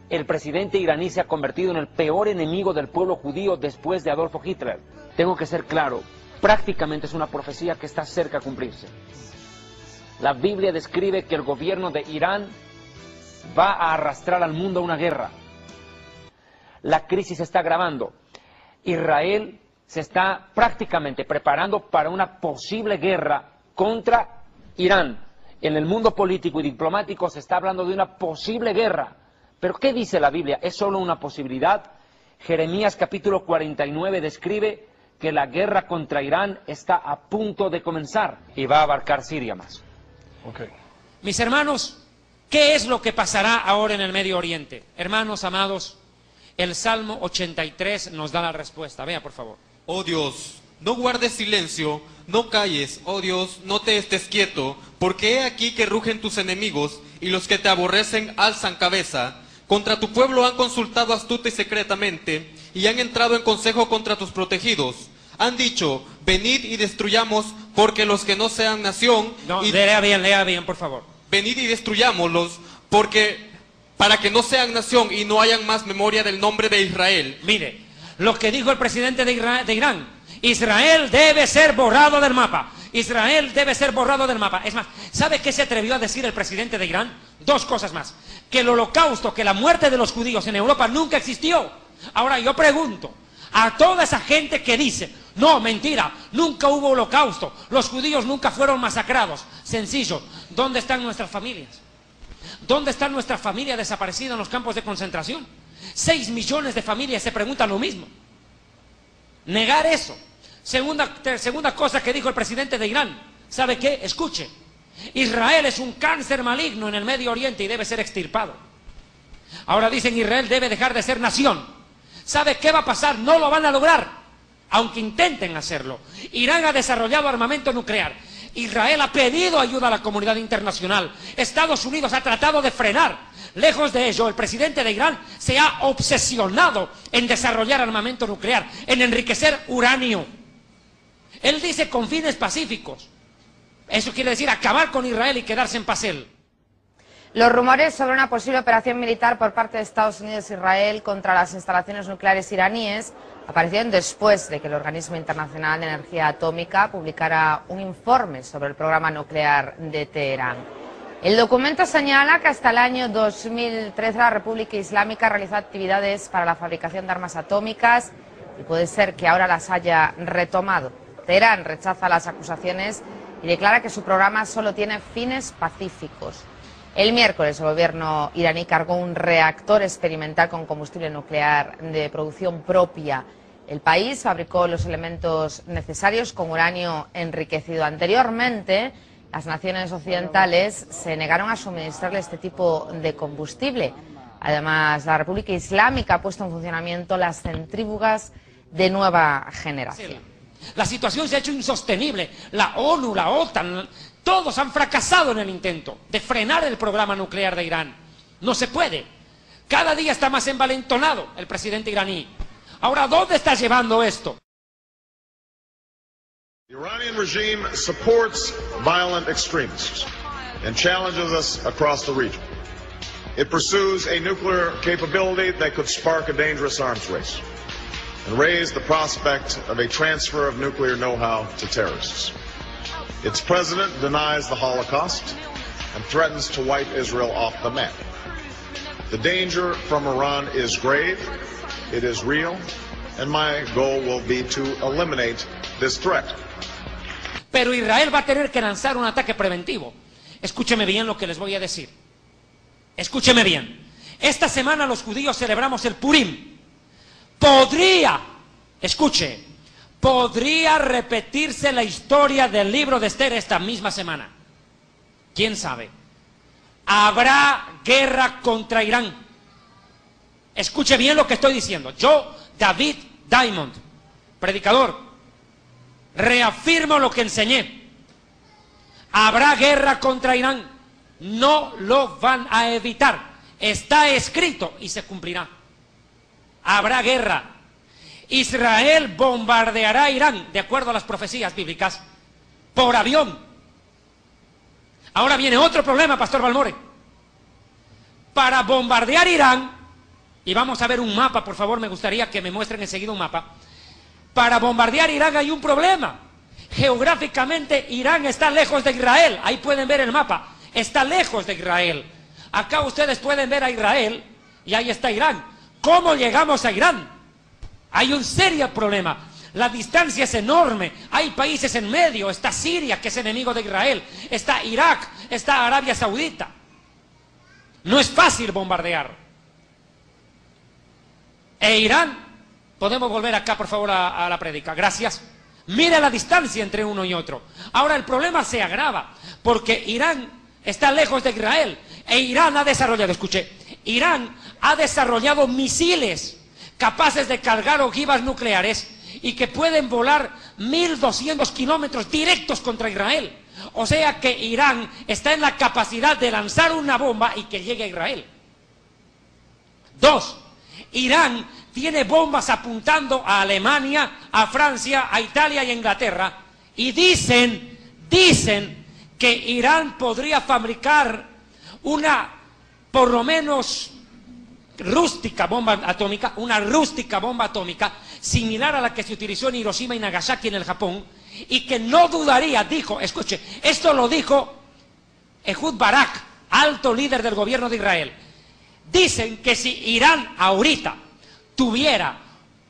El presidente iraní se ha convertido en el peor enemigo del pueblo judío después de Adolfo Hitler. Tengo que ser claro, prácticamente es una profecía que está cerca de cumplirse. La Biblia describe que el gobierno de Irán va a arrastrar al mundo a una guerra. La crisis se está agravando. Israel se está prácticamente preparando para una posible guerra contra Irán. En el mundo político y diplomático se está hablando de una posible guerra. ¿Pero qué dice la Biblia? ¿Es solo una posibilidad? Jeremías capítulo 49 describe que la guerra contra Irán está a punto de comenzar y va a abarcar Siria más. Okay. Mis hermanos, ¿qué es lo que pasará ahora en el Medio Oriente? Hermanos amados, el Salmo 83 nos da la respuesta. Vea, por favor. Oh Dios, no guardes silencio, no calles, oh Dios, no te estés quieto, porque he aquí que rugen tus enemigos, y los que te aborrecen alzan cabeza. Contra tu pueblo han consultado astuta y secretamente, y han entrado en consejo contra tus protegidos. Han dicho, venid y destruyamos, porque los que no sean nación... No, lea bien, por favor. Venid y destruyámoslos, para que no sean nación y no hayan más memoria del nombre de Israel. Mire, lo que dijo el presidente de Irán, Israel debe ser borrado del mapa. Israel debe ser borrado del mapa. Es más, ¿sabe qué se atrevió a decir el presidente de Irán? Dos cosas más. Que el holocausto, que la muerte de los judíos en Europa nunca existió. Ahora yo pregunto a toda esa gente que dice, no, mentira, nunca hubo holocausto, los judíos nunca fueron masacrados. Sencillo, ¿dónde están nuestras familias? ¿Dónde están nuestras familias desaparecidas en los campos de concentración? 6 millones de familias se preguntan lo mismo. Negar eso. Segunda cosa que dijo el presidente de Irán. ¿Sabe qué? Escuche. Israel es un cáncer maligno en el Medio Oriente y debe ser extirpado. Ahora dicen Israel debe dejar de ser nación. ¿Sabe qué va a pasar? No lo van a lograr, aunque intenten hacerlo. Irán ha desarrollado armamento nuclear. Israel ha pedido ayuda a la comunidad internacional. Estados Unidos ha tratado de frenar. Lejos de ello, el presidente de Irán se ha obsesionado en desarrollar armamento nuclear, en enriquecer uranio. Él dice con fines pacíficos. Eso quiere decir acabar con Israel y quedarse en paz él. Los rumores sobre una posible operación militar por parte de Estados Unidos e Israel contra las instalaciones nucleares iraníes aparecieron después de que el Organismo Internacional de Energía Atómica publicara un informe sobre el programa nuclear de Teherán. El documento señala que hasta el año 2013 la República Islámica realizó actividades para la fabricación de armas atómicas y puede ser que ahora las haya retomado. Teherán rechaza las acusaciones y declara que su programa solo tiene fines pacíficos. El miércoles el gobierno iraní cargó un reactor experimental con combustible nuclear de producción propia. El país fabricó los elementos necesarios con uranio enriquecido. Anteriormente, las naciones occidentales se negaron a suministrarle este tipo de combustible. Además, la República Islámica ha puesto en funcionamiento las centrífugas de nueva generación. La situación se ha hecho insostenible. La ONU, la OTAN, todos han fracasado en el intento de frenar el programa nuclear de Irán. No se puede. Cada día está más envalentonado el presidente iraní. Ahora, ¿dónde está llevando esto? The Iranian regime supports violent extremists and challenges us across the region. It pursues a nuclear capability that could spark a dangerous arms race and raise the prospect of a transfer of nuclear know-how to terrorists. Its president denies the Holocaust and threatens to wipe Israel off the map. The danger from Iran is grave, it is real, and my goal will be to eliminate this threat. Pero Israel va a tener que lanzar un ataque preventivo. Escúcheme bien lo que les voy a decir. Escúcheme bien. Esta semana los judíos celebramos el Purim. Podría repetirse la historia del libro de Esther esta misma semana. ¿Quién sabe? Habrá guerra contra Irán. Escuche bien lo que estoy diciendo. Yo, David Diamond, predicador, reafirmo lo que enseñé. Habrá guerra contra Irán. No lo van a evitar. Está escrito y se cumplirá. Habrá guerra. Israel bombardeará a Irán, de acuerdo a las profecías bíblicas, por avión. Ahora viene otro problema, Pastor Balmore. Para bombardear Irán, y vamos a ver un mapa, por favor, me gustaría que me muestren enseguida un mapa. Para bombardear Irán hay un problema. Geográficamente Irán está lejos de Israel. Ahí pueden ver el mapa. Está lejos de Israel. Acá ustedes pueden ver a Israel y ahí está Irán. ¿Cómo llegamos a Irán? Hay un serio problema. La distancia es enorme. Hay países en medio. Está Siria, que es enemigo de Israel. Está Irak. Está Arabia Saudita. No es fácil bombardear. E Irán, podemos volver acá por favor a la prédica, gracias. Mire la distancia entre uno y otro. Ahora el problema se agrava porque Irán está lejos de Israel e Irán ha desarrollado, Irán ha desarrollado misiles capaces de cargar ojivas nucleares y que pueden volar 1.200 kilómetros directos contra Israel. O sea que Irán está en la capacidad de lanzar una bomba y que llegue a Israel. 2. Irán tiene bombas apuntando a Alemania, a Francia, a Italia y a Inglaterra. Y dicen que Irán podría fabricar una, por lo menos, rústica bomba atómica, similar a la que se utilizó en Hiroshima y Nagasaki en el Japón, y que no dudaría, dijo, escuche, esto lo dijo Ehud Barak, alto líder del gobierno de Israel. Dicen que si Irán ahorita tuviera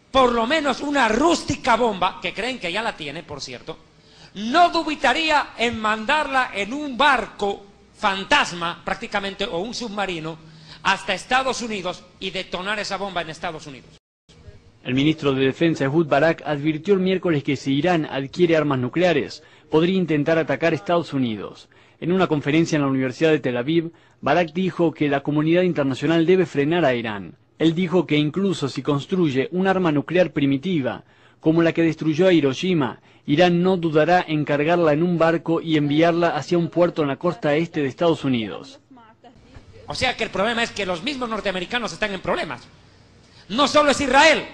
por lo menos una rústica bomba, que creen que ya la tiene, por cierto, no dubitaría en mandarla en un barco fantasma, prácticamente, o un submarino, hasta Estados Unidos y detonar esa bomba en Estados Unidos. El ministro de Defensa Ehud Barak advirtió el miércoles que si Irán adquiere armas nucleares, podría intentar atacar Estados Unidos. En una conferencia en la Universidad de Tel Aviv, Barak dijo que la comunidad internacional debe frenar a Irán. Él dijo que incluso si construye un arma nuclear primitiva, como la que destruyó a Hiroshima, Irán no dudará en cargarla en un barco y enviarla hacia un puerto en la costa este de Estados Unidos. O sea que el problema es que los mismos norteamericanos están en problemas. No solo es Israel.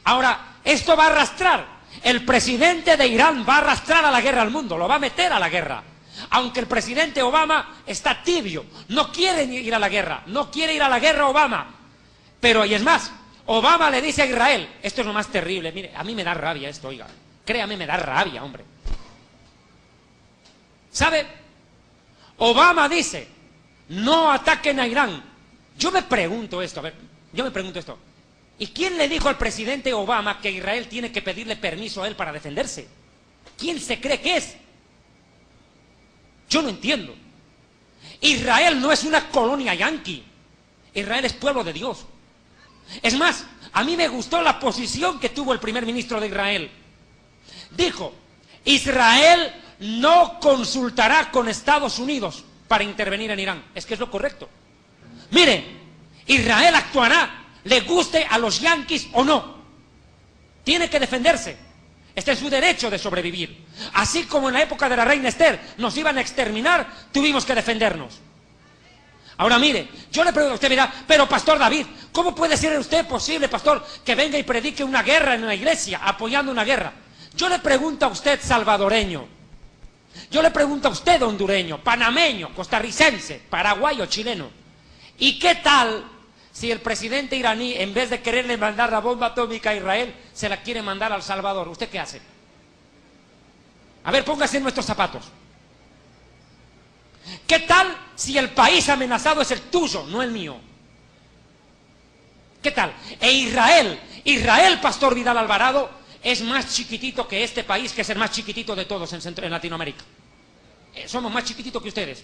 Ahora, esto va a arrastrar. El presidente de Irán va a arrastrar a la guerra al mundo, lo va a meter a la guerra. Aunque el presidente Obama está tibio, no quiere ir a la guerra, Obama. Pero, y es más, Obama le dice a Israel, esto es lo más terrible, mire, a mí me da rabia esto, oiga, créame, me da rabia, hombre. ¿Sabe? Obama dice, no ataquen a Irán. Yo me pregunto esto, ¿y quién le dijo al presidente Obama que Israel tiene que pedirle permiso a él para defenderse? ¿Quién se cree que es? Yo no entiendo. Israel no es una colonia yanqui. Israel es pueblo de Dios. Es más, a mí me gustó la posición que tuvo el primer ministro de Israel. Dijo, Israel no consultará con Estados Unidos para intervenir en Irán. Es que es lo correcto. Mire, Israel actuará, le guste a los yanquis o no. Tiene que defenderse. Está en su derecho de sobrevivir. Así como en la época de la reina Esther nos iban a exterminar, tuvimos que defendernos. Ahora mire, yo le pregunto a usted, mira, pero Pastor David, ¿cómo puede ser usted posible, pastor, que venga y predique una guerra en la iglesia, apoyando una guerra? Yo le pregunto a usted, salvadoreño, yo le pregunto a usted, hondureño, panameño, costarricense, paraguayo, chileno, ¿y qué tal si el presidente iraní, en vez de quererle mandar la bomba atómica a Israel, se la quiere mandar a El Salvador? ¿Usted qué hace? A ver, póngase en nuestros zapatos. ¿Qué tal si el país amenazado es el tuyo, no el mío? ¿Qué tal? E Israel, Pastor Vidal Alvarado, es más chiquitito que este país, que es el más chiquitito de todos en Latinoamérica. Somos más chiquititos que ustedes.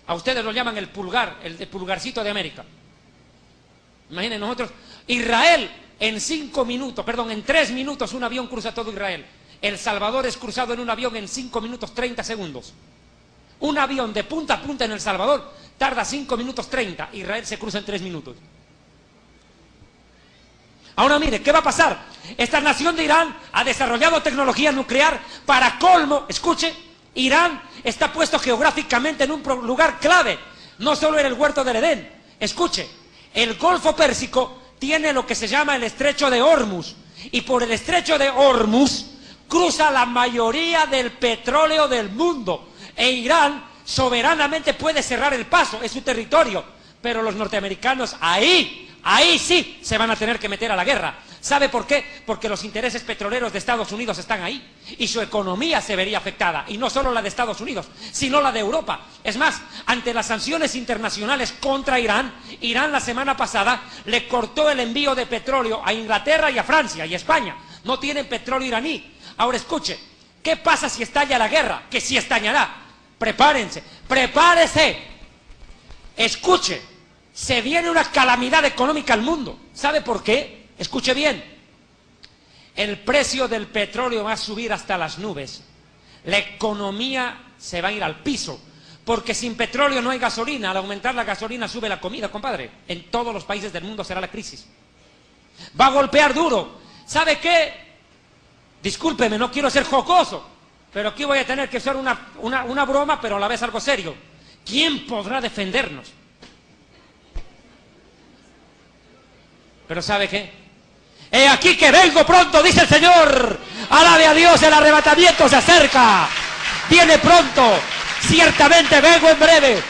A ustedes lo llaman el pulgar, el pulgarcito de América. Imaginen nosotros, Israel en 3 minutos un avión cruza todo Israel. El Salvador es cruzado en un avión en 5 minutos 30 segundos. Un avión de punta a punta en El Salvador tarda 5 minutos 30. Israel se cruza en 3 minutos. Ahora mire, ¿qué va a pasar? Esta nación de Irán ha desarrollado tecnología nuclear. Para colmo, escuche, Irán está puesto geográficamente en un lugar clave. No solo en el huerto del Edén. Escuche, el Golfo Pérsico tiene lo que se llama el Estrecho de Hormuz. Y por el Estrecho de Hormuz cruza la mayoría del petróleo del mundo. E Irán soberanamente puede cerrar el paso, es su territorio. Pero los norteamericanos ahí sí se van a tener que meter a la guerra. ¿Sabe por qué? Porque los intereses petroleros de Estados Unidos están ahí. Y su economía se vería afectada. Y no solo la de Estados Unidos, sino la de Europa. Es más, ante las sanciones internacionales contra Irán, Irán la semana pasada le cortó el envío de petróleo a Inglaterra y a Francia y a España. No tienen petróleo iraní. Ahora escuche, ¿qué pasa si estalla la guerra? Que sí estallará. Prepárense, prepárese. Escuche, se viene una calamidad económica al mundo. ¿Sabe por qué? Escuche bien. El precio del petróleo va a subir hasta las nubes. La economía se va a ir al piso. Porque sin petróleo no hay gasolina. Al aumentar la gasolina sube la comida, compadre. En todos los países del mundo será la crisis. Va a golpear duro. ¿Sabe qué? Discúlpeme, no quiero ser jocoso, pero aquí voy a tener que usar una broma, pero a la vez algo serio. ¿Quién podrá defendernos? Pero ¿sabe qué? He aquí que vengo pronto, dice el Señor. Alabe a Dios, el arrebatamiento se acerca. Viene pronto. Ciertamente vengo en breve.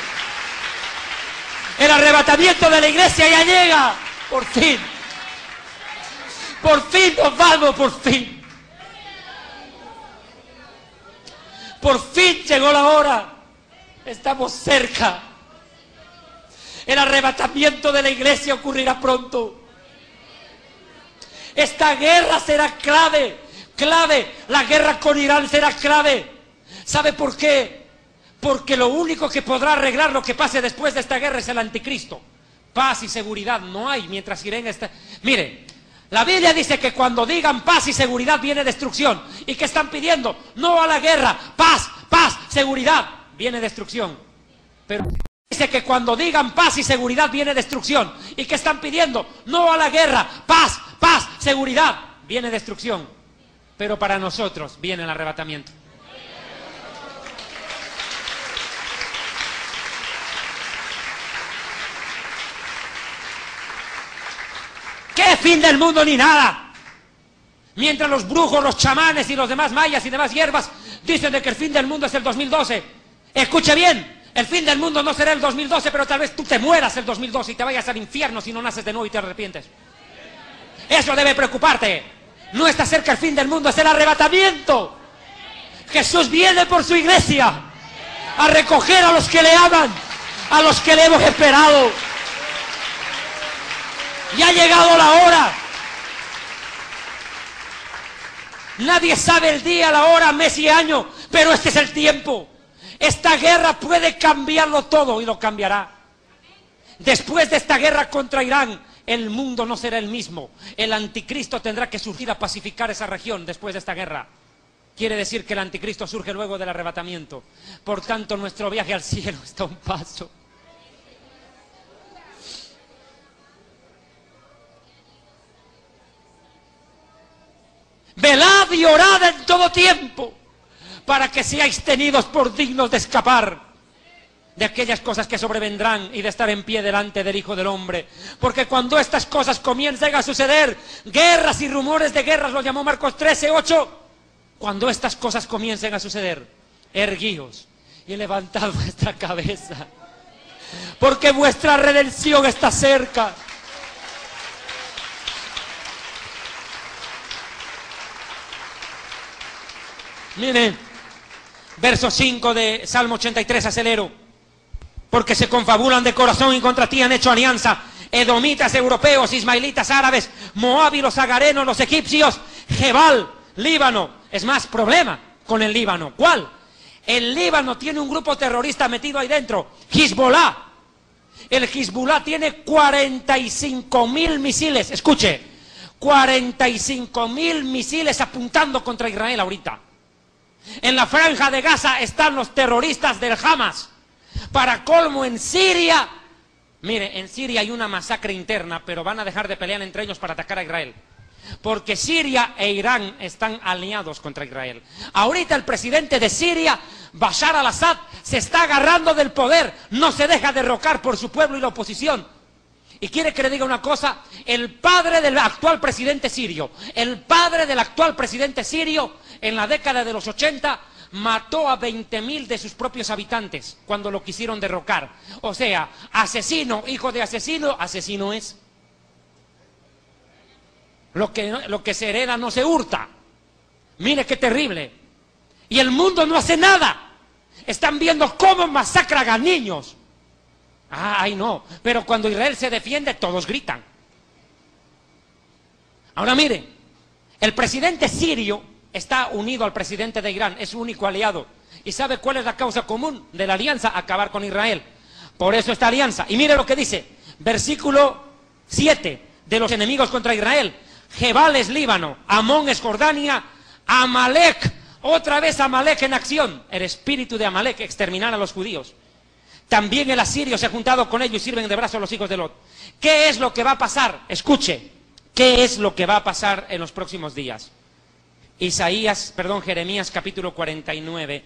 El arrebatamiento de la iglesia ya llega. Por fin. Por fin nos vamos, por fin. Por fin llegó la hora. Estamos cerca. El arrebatamiento de la iglesia ocurrirá pronto. Esta guerra será clave. Clave. La guerra con Irán será clave. ¿Sabe por qué? Porque lo único que podrá arreglar lo que pase después de esta guerra es el anticristo. Paz y seguridad no hay mientras Irán está... Mire, la Biblia dice que cuando digan paz y seguridad viene destrucción. ¿Y qué están pidiendo? No a la guerra. Paz, paz, seguridad. Viene destrucción. Pero dice que cuando digan paz y seguridad viene destrucción. ¿Y qué están pidiendo? No a la guerra. Paz, paz, seguridad. Viene destrucción. Pero para nosotros viene el arrebatamiento. ¿Qué fin del mundo ni nada? Mientras los brujos, los chamanes y los demás mayas y demás hierbas dicen de que el fin del mundo es el 2012. Escuche bien, el fin del mundo no será el 2012, pero tal vez tú te mueras el 2012 y te vayas al infierno si no naces de nuevo y te arrepientes. Eso debe preocuparte. No está cerca el fin del mundo, es el arrebatamiento. Jesús viene por su iglesia a recoger a los que le aman, a los que le hemos esperado. Y ha llegado la hora. Nadie sabe el día, la hora, mes y año, pero este es el tiempo. Esta guerra puede cambiarlo todo y lo cambiará. Después de esta guerra contra Irán, el mundo no será el mismo. El anticristo tendrá que surgir a pacificar esa región después de esta guerra. Quiere decir que el anticristo surge luego del arrebatamiento. Por tanto, nuestro viaje al cielo está a un paso. velad y orad en todo tiempo, para que seáis tenidos por dignos de escapar de aquellas cosas que sobrevendrán y de estar en pie delante del Hijo del Hombre. Porque cuando estas cosas comiencen a suceder, guerras y rumores de guerras, lo llamó Marcos 13:8, cuando estas cosas comiencen a suceder, erguíos y levantad vuestra cabeza, porque vuestra redención está cerca. Miren, verso 5 de Salmo 83, acelero. Porque se confabulan de corazón y contra ti han hecho alianza. Edomitas, europeos, ismaelitas, árabes, moábilos, agarenos, los egipcios, Jebal, Líbano. Es más, problema con el Líbano. ¿Cuál? El Líbano tiene un grupo terrorista metido ahí dentro, Hezbollah. El Hezbollah tiene 45.000 misiles, escuche, 45.000 misiles apuntando contra Israel ahorita. En la franja de Gaza están los terroristas del Hamas. Para colmo, en Siria, mire, en Siria hay una masacre interna, pero van a dejar de pelear entre ellos para atacar a Israel. Porque Siria e Irán están aliados contra Israel. Ahorita el presidente de Siria, Bashar al-Assad, se está agarrando del poder, no se deja derrocar por su pueblo y la oposición. Y quiere que le diga una cosa, el padre del actual presidente sirio, en la década de los 80, mató a 20.000 de sus propios habitantes cuando lo quisieron derrocar. O sea, asesino, hijo de asesino, asesino es. Lo que se hereda no se hurta. Mire qué terrible. Y el mundo no hace nada. Están viendo cómo masacran a niños. Ay, no. Pero cuando Israel se defiende, todos gritan. Ahora mire, el presidente sirio está unido al presidente de Irán, es su único aliado. ¿Y sabe cuál es la causa común de la alianza? Acabar con Israel. Por eso esta alianza. Y mire lo que dice, versículo 7, de los enemigos contra Israel. Jebal es Líbano, Amón es Jordania, Amalek, otra vez Amalek en acción. El espíritu de Amalek, exterminar a los judíos. También el asirio se ha juntado con ellos y sirven de brazo a los hijos de Lot. ¿Qué es lo que va a pasar? Escuche, ¿qué es lo que va a pasar en los próximos días? Jeremías capítulo 49.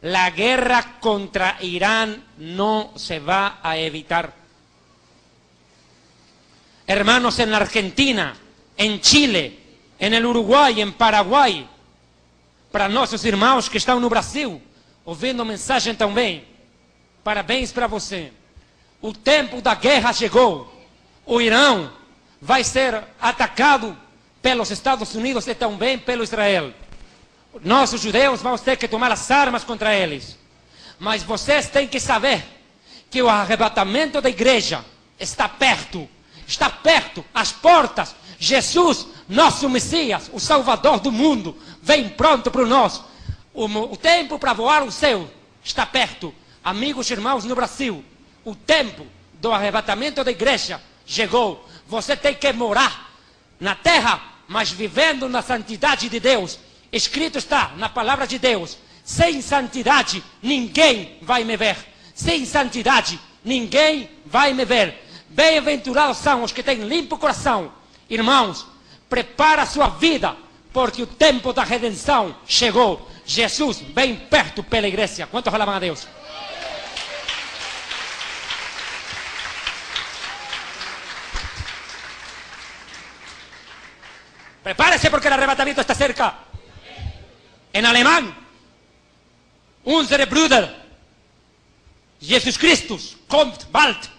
La guerra contra Irán no se va a evitar. Hermanos, en la Argentina, en Chile, en el Uruguai, en Paraguai, para nossos irmãos que estão no Brasil, ouvindo mensagem também, parabéns para você. O tempo da guerra chegou. O Irã vai ser atacado pelos Estados Unidos e também pelo Israel. Nós, os judeus, vamos ter que tomar as armas contra eles. Mas vocês têm que saber que o arrebatamento da igreja está perto. Está perto, às portas. Jesus, nosso Messias, o Salvador do mundo, vem pronto para nós. O tempo para voar o céu está perto. Amigos e irmãos no Brasil, o tempo do arrebatamento da igreja chegou. Você tem que morar na terra, mas vivendo na santidade de Deus. Escrito está na palavra de Deus: sem santidade ninguém vai me ver. Sem santidade ninguém vai me ver. Bem-aventurados são os que têm limpo coração. Irmãos, prepara a sua vida, porque o tempo da redenção chegou. Jesus bem perto pela igreja. Quantos alaban a Deus? Prepárese porque el arrebatamiento está cerca. En alemán, unsere Brüder, Jesus Christus kommt bald.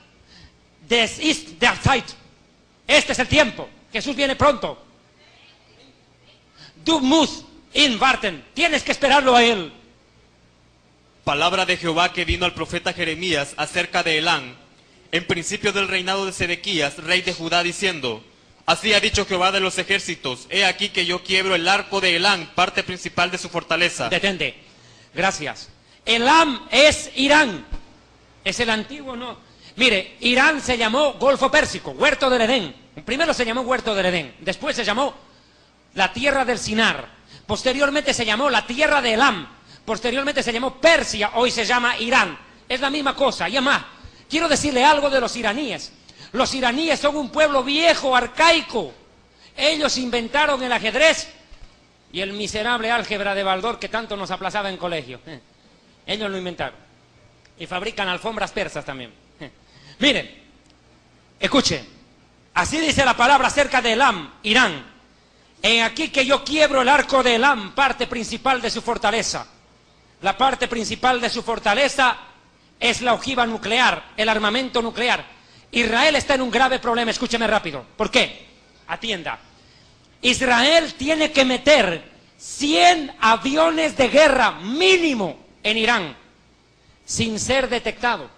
Das ist der Zeit. Este es el tiempo. Jesús viene pronto. Du musst ihn warten. Tienes que esperarlo a él. Palabra de Jehová que vino al profeta Jeremías acerca de Elán, en principio del reinado de Sedequías, rey de Judá, diciendo: así ha dicho Jehová de los ejércitos, he aquí que yo quiebro el arco de Elán, parte principal de su fortaleza. Detente, gracias. Elam es Irán, es el antiguo, no. Mire, Irán se llamó Golfo Pérsico, Huerto del Edén. Primero se llamó Huerto del Edén, después se llamó la tierra del Sinar, posteriormente se llamó la tierra de Elam, posteriormente se llamó Persia, hoy se llama Irán. Es la misma cosa, y además, quiero decirle algo de los iraníes. Los iraníes son un pueblo viejo, arcaico. Ellos inventaron el ajedrez y el miserable álgebra de Baldor que tanto nos aplazaba en colegio. Ellos lo inventaron. Y fabrican alfombras persas también. Miren, escuchen, así dice la palabra acerca de Elam, Irán. He aquí que yo quiebro el arco de Elam, parte principal de su fortaleza. La parte principal de su fortaleza es la ojiva nuclear, el armamento nuclear. Israel está en un grave problema, escúcheme rápido. ¿Por qué? Atienda. Israel tiene que meter 100 aviones de guerra mínimo en Irán, sin ser detectado.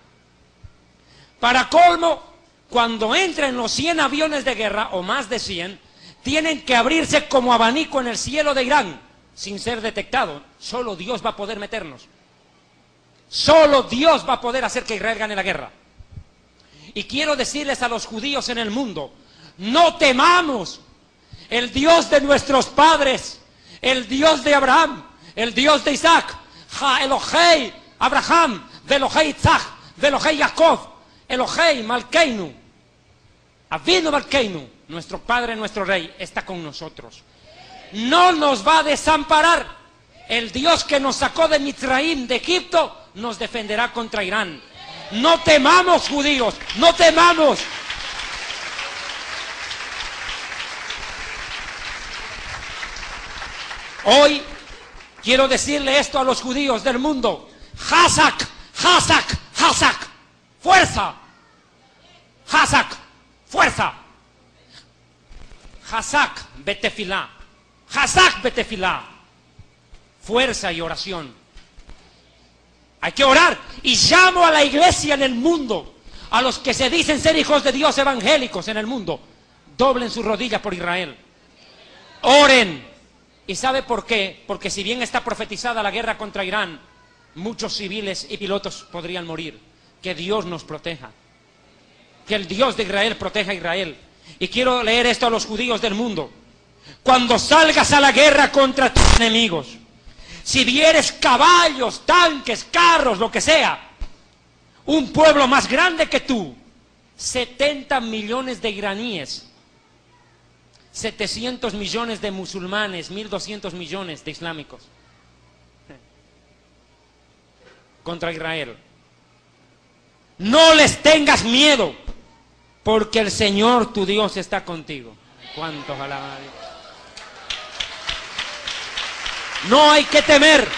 Para colmo, cuando entren los 100 aviones de guerra, o más de 100, tienen que abrirse como abanico en el cielo de Irán, sin ser detectado. Solo Dios va a poder meternos. Solo Dios va a poder hacer que Israel gane la guerra. Y quiero decirles a los judíos en el mundo, no temamos. El Dios de nuestros padres, el Dios de Abraham, el Dios de Isaac, Elohei Abraham, Elohei Isaac, Elohei Jacob, Elohei Malkeinu, Avinu Malkeinu, nuestro Padre, nuestro Rey, está con nosotros. No nos va a desamparar. El Dios que nos sacó de Mitzraim, de Egipto, nos defenderá contra Irán. No temamos, judíos, no temamos. Hoy quiero decirle esto a los judíos del mundo. Hazak, Hazak, Hazak. Fuerza. Hazak, fuerza. Hazak betefilá. Hazak betefilá. Fuerza y oración. Hay que orar. Y llamo a la iglesia en el mundo, a los que se dicen ser hijos de Dios evangélicos en el mundo, doblen sus rodillas por Israel. Oren. ¿Y sabe por qué? Porque si bien está profetizada la guerra contra Irán, muchos civiles y pilotos podrían morir. Que Dios nos proteja. Que el Dios de Israel proteja a Israel. Y quiero leer esto a los judíos del mundo. Cuando salgas a la guerra contra tus enemigos, si vieres caballos, tanques, carros, lo que sea, un pueblo más grande que tú, 70 millones de iraníes, 700 millones de musulmanes, 1.200 millones de islámicos, contra Israel. No les tengas miedo, porque el Señor tu Dios está contigo. ¿Cuántos alaban a Dios? No hay que temer.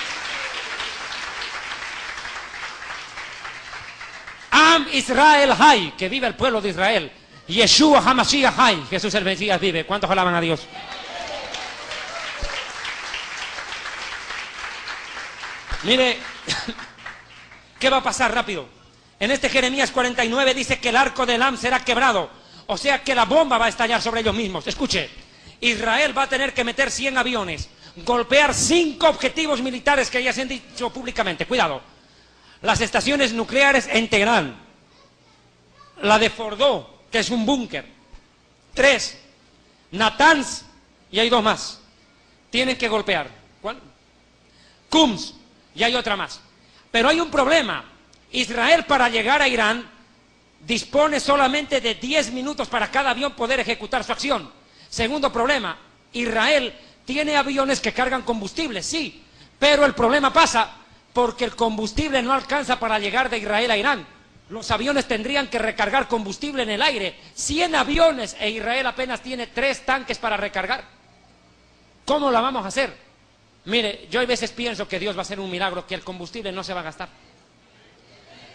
Am Israel Hay, que vive el pueblo de Israel. Yeshua HaMashiach Hay, Jesús el Mesías vive. ¿Cuántos alaban a Dios? Mire, ¿qué va a pasar rápido? En este Jeremías 49 dice que el arco de Elam será quebrado. O sea que la bomba va a estallar sobre ellos mismos. Escuche, Israel va a tener que meter 100 aviones, golpear 5 objetivos militares que ya se han dicho públicamente. Cuidado. Las estaciones nucleares en Teherán. La de Fordo, que es un búnker. 3. Natanz, y hay 2 más. Tienen que golpear. ¿Cuál? Kums, y hay otra más. Pero hay un problema. Israel, para llegar a Irán, dispone solamente de 10 minutos para cada avión poder ejecutar su acción. Segundo problema, Israel tiene aviones que cargan combustible, sí, pero el problema pasa porque el combustible no alcanza para llegar de Israel a Irán. Los aviones tendrían que recargar combustible en el aire. 100 aviones e Israel apenas tiene 3 tanques para recargar. ¿Cómo la vamos a hacer? Mire, yo a veces pienso que Dios va a hacer un milagro, que el combustible no se va a gastar.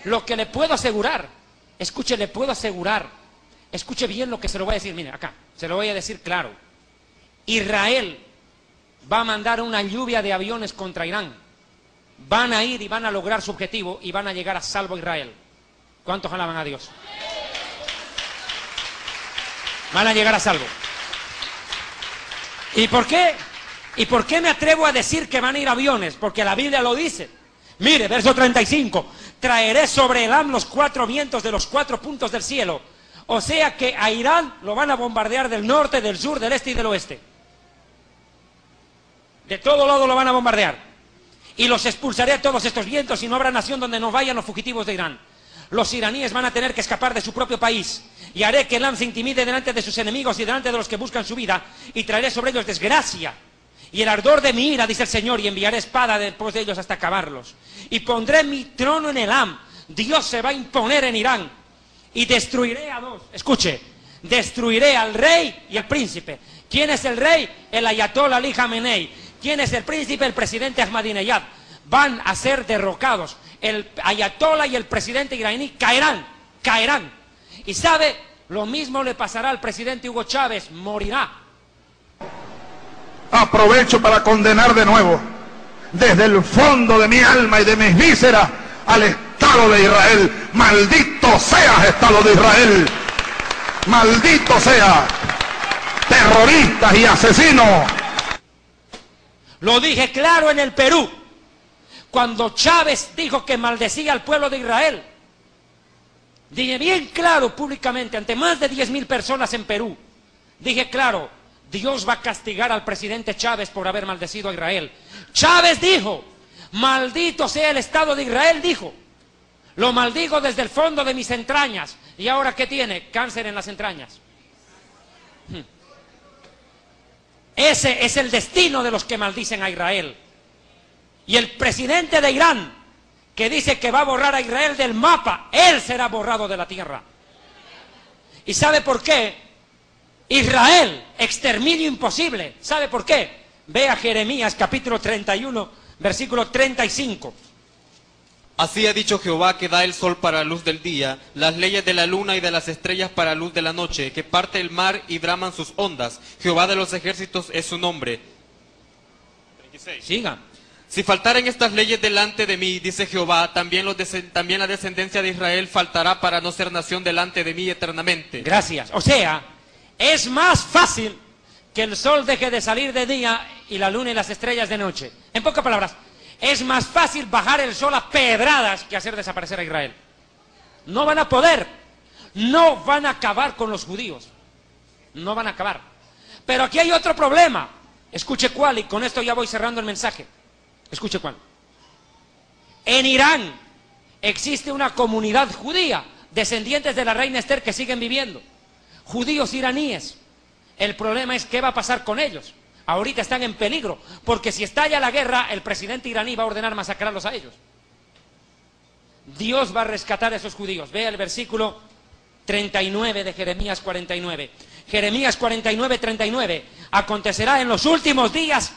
Lo que le puedo asegurar, escuche, le puedo asegurar, escuche bien lo que se lo voy a decir, mire, acá, se lo voy a decir claro. Israel va a mandar una lluvia de aviones contra Irán. Van a ir y van a lograr su objetivo y van a llegar a salvo a Israel. ¿Cuántos alaban a Dios? Van a llegar a salvo. ¿Y por qué? ¿Y por qué me atrevo a decir que van a ir aviones? Porque la Biblia lo dice. Mire, verso 35. Traeré sobre Elam los 4 vientos de los 4 puntos del cielo. O sea que a Irán lo van a bombardear del norte, del sur, del este y del oeste. De todo lado lo van a bombardear. Y los expulsaré a todos estos vientos y no habrá nación donde no vayan los fugitivos de Irán. Los iraníes van a tener que escapar de su propio país. Y haré que Elam se intimide delante de sus enemigos y delante de los que buscan su vida. Y traeré sobre ellos desgracia. Y el ardor de mi ira, dice el Señor, y enviaré espada después de ellos hasta acabarlos. Y pondré mi trono en Elam. Dios se va a imponer en Irán. Y destruiré a dos. Escuche, destruiré al rey y al príncipe. ¿Quién es el rey? El Ayatollah Ali Khamenei. ¿Quién es el príncipe? El presidente Ahmadinejad. Van a ser derrocados. El Ayatollah y el presidente iraní caerán. Y sabe, lo mismo le pasará al presidente Hugo Chávez, morirá. Aprovecho para condenar de nuevo, desde el fondo de mi alma y de mis vísceras, al Estado de Israel. Maldito seas, Estado de Israel. Maldito sea. Terroristas y asesinos. Lo dije claro en el Perú, cuando Chávez dijo que maldecía al pueblo de Israel. Dije bien claro públicamente, ante más de 10.000 personas en Perú. Dije claro, Dios va a castigar al presidente Chávez por haber maldecido a Israel. Chávez dijo, maldito sea el Estado de Israel, dijo. Lo maldigo desde el fondo de mis entrañas. ¿Y ahora qué tiene? Cáncer en las entrañas. Ese es el destino de los que maldicen a Israel. Y el presidente de Irán, que dice que va a borrar a Israel del mapa, él será borrado de la tierra. ¿Y sabe por qué? Israel, exterminio imposible. ¿Sabe por qué? Ve a Jeremías capítulo 31, versículo 35. Así ha dicho Jehová, que da el sol para la luz del día, las leyes de la luna y de las estrellas para la luz de la noche, que parte el mar y braman sus ondas. Jehová de los ejércitos es su nombre. 36. Siga. Si faltaren estas leyes delante de mí, dice Jehová, también la descendencia de Israel faltará para no ser nación delante de mí eternamente. Gracias. O sea, es más fácil que el sol deje de salir de día y la luna y las estrellas de noche. En pocas palabras, es más fácil bajar el sol a pedradas que hacer desaparecer a Israel. No van a poder. No van a acabar con los judíos. No van a acabar. Pero aquí hay otro problema. Escuche cuál, y con esto ya voy cerrando el mensaje. Escuche cuál. En Irán existe una comunidad judía, descendientes de la reina Esther, que siguen viviendo. Judíos iraníes. El problema es qué va a pasar con ellos. Ahorita están en peligro, porque si estalla la guerra, el presidente iraní va a ordenar masacrarlos a ellos. Dios va a rescatar a esos judíos. Vea el versículo 39 de Jeremías 49. Jeremías 49, 39. Acontecerá en los últimos días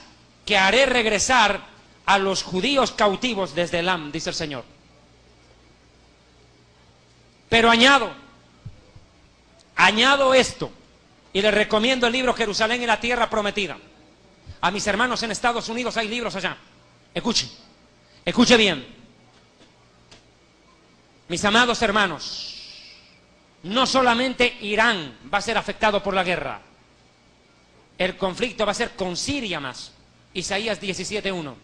que haré regresar a los judíos cautivos desde Elam, dice el Señor. Pero añado esto, y les recomiendo el libro Jerusalén y la Tierra Prometida. A mis hermanos en Estados Unidos hay libros allá. Escuche bien. Mis amados hermanos, no solamente Irán va a ser afectado por la guerra, el conflicto va a ser con Siria más. Isaías 17:1.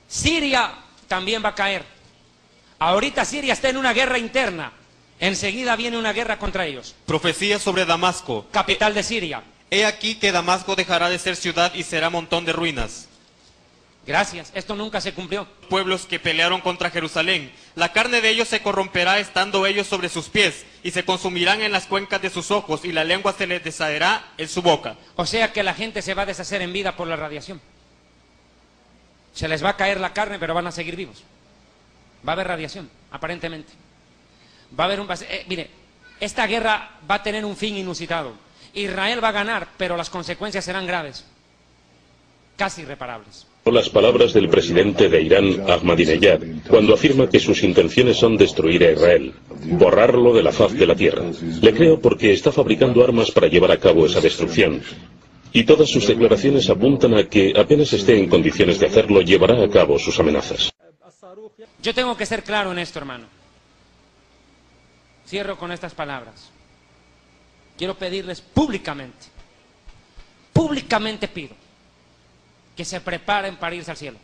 Siria también va a caer. Ahorita Siria está en una guerra interna. Enseguida viene una guerra contra ellos. Profecía sobre Damasco, capital de Siria. He aquí que Damasco dejará de ser ciudad y será montón de ruinas. Gracias, esto nunca se cumplió. Pueblos que pelearon contra Jerusalén, la carne de ellos se corromperá estando ellos sobre sus pies, y se consumirán en las cuencas de sus ojos, y la lengua se les deshacerá en su boca. O sea que la gente se va a deshacer en vida por la radiación. Se les va a caer la carne, pero van a seguir vivos. Va a haber radiación, aparentemente. Va a haber mire, esta guerra va a tener un fin inusitado. Israel va a ganar, pero las consecuencias serán graves, casi irreparables. Las palabras del presidente de Irán, Ahmadinejad, cuando afirma que sus intenciones son destruir a Israel, borrarlo de la faz de la tierra. Le creo porque está fabricando armas para llevar a cabo esa destrucción. Y todas sus declaraciones apuntan a que apenas esté en condiciones de hacerlo, llevará a cabo sus amenazas. Yo tengo que ser claro en esto, hermano. Cierro con estas palabras. Quiero pedirles públicamente pido que se preparen para irse al cielo.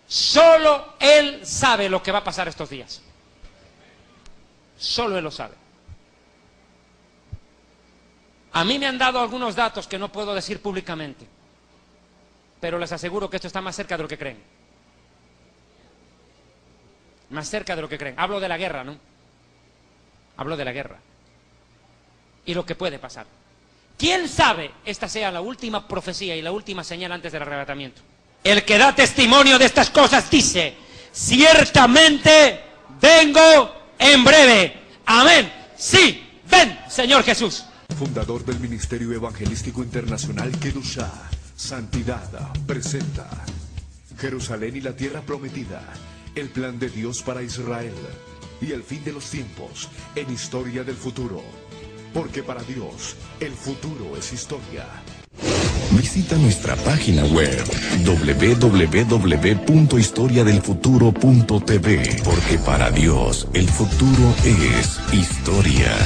Solo Él sabe lo que va a pasar estos días. Solo Él lo sabe. A mí me han dado algunos datos que no puedo decir públicamente, pero les aseguro que esto está más cerca de lo que creen. Más cerca de lo que creen. Hablo de la guerra, ¿no? Hablo de la guerra. y lo que puede pasar. ¿Quién sabe esta sea la última profecía y la última señal antes del arrebatamiento? El que da testimonio de estas cosas dice: ciertamente vengo en breve. Amén. Sí, ven, Señor Jesús. Fundador del Ministerio Evangelístico Internacional Kedushá, Santidad, presenta Jerusalén y la Tierra Prometida, el plan de Dios para Israel y el fin de los tiempos en Historia del Futuro. Porque para Dios, el futuro es historia. Visita nuestra página web www.historiadelfuturo.tv, porque para Dios el futuro es historia.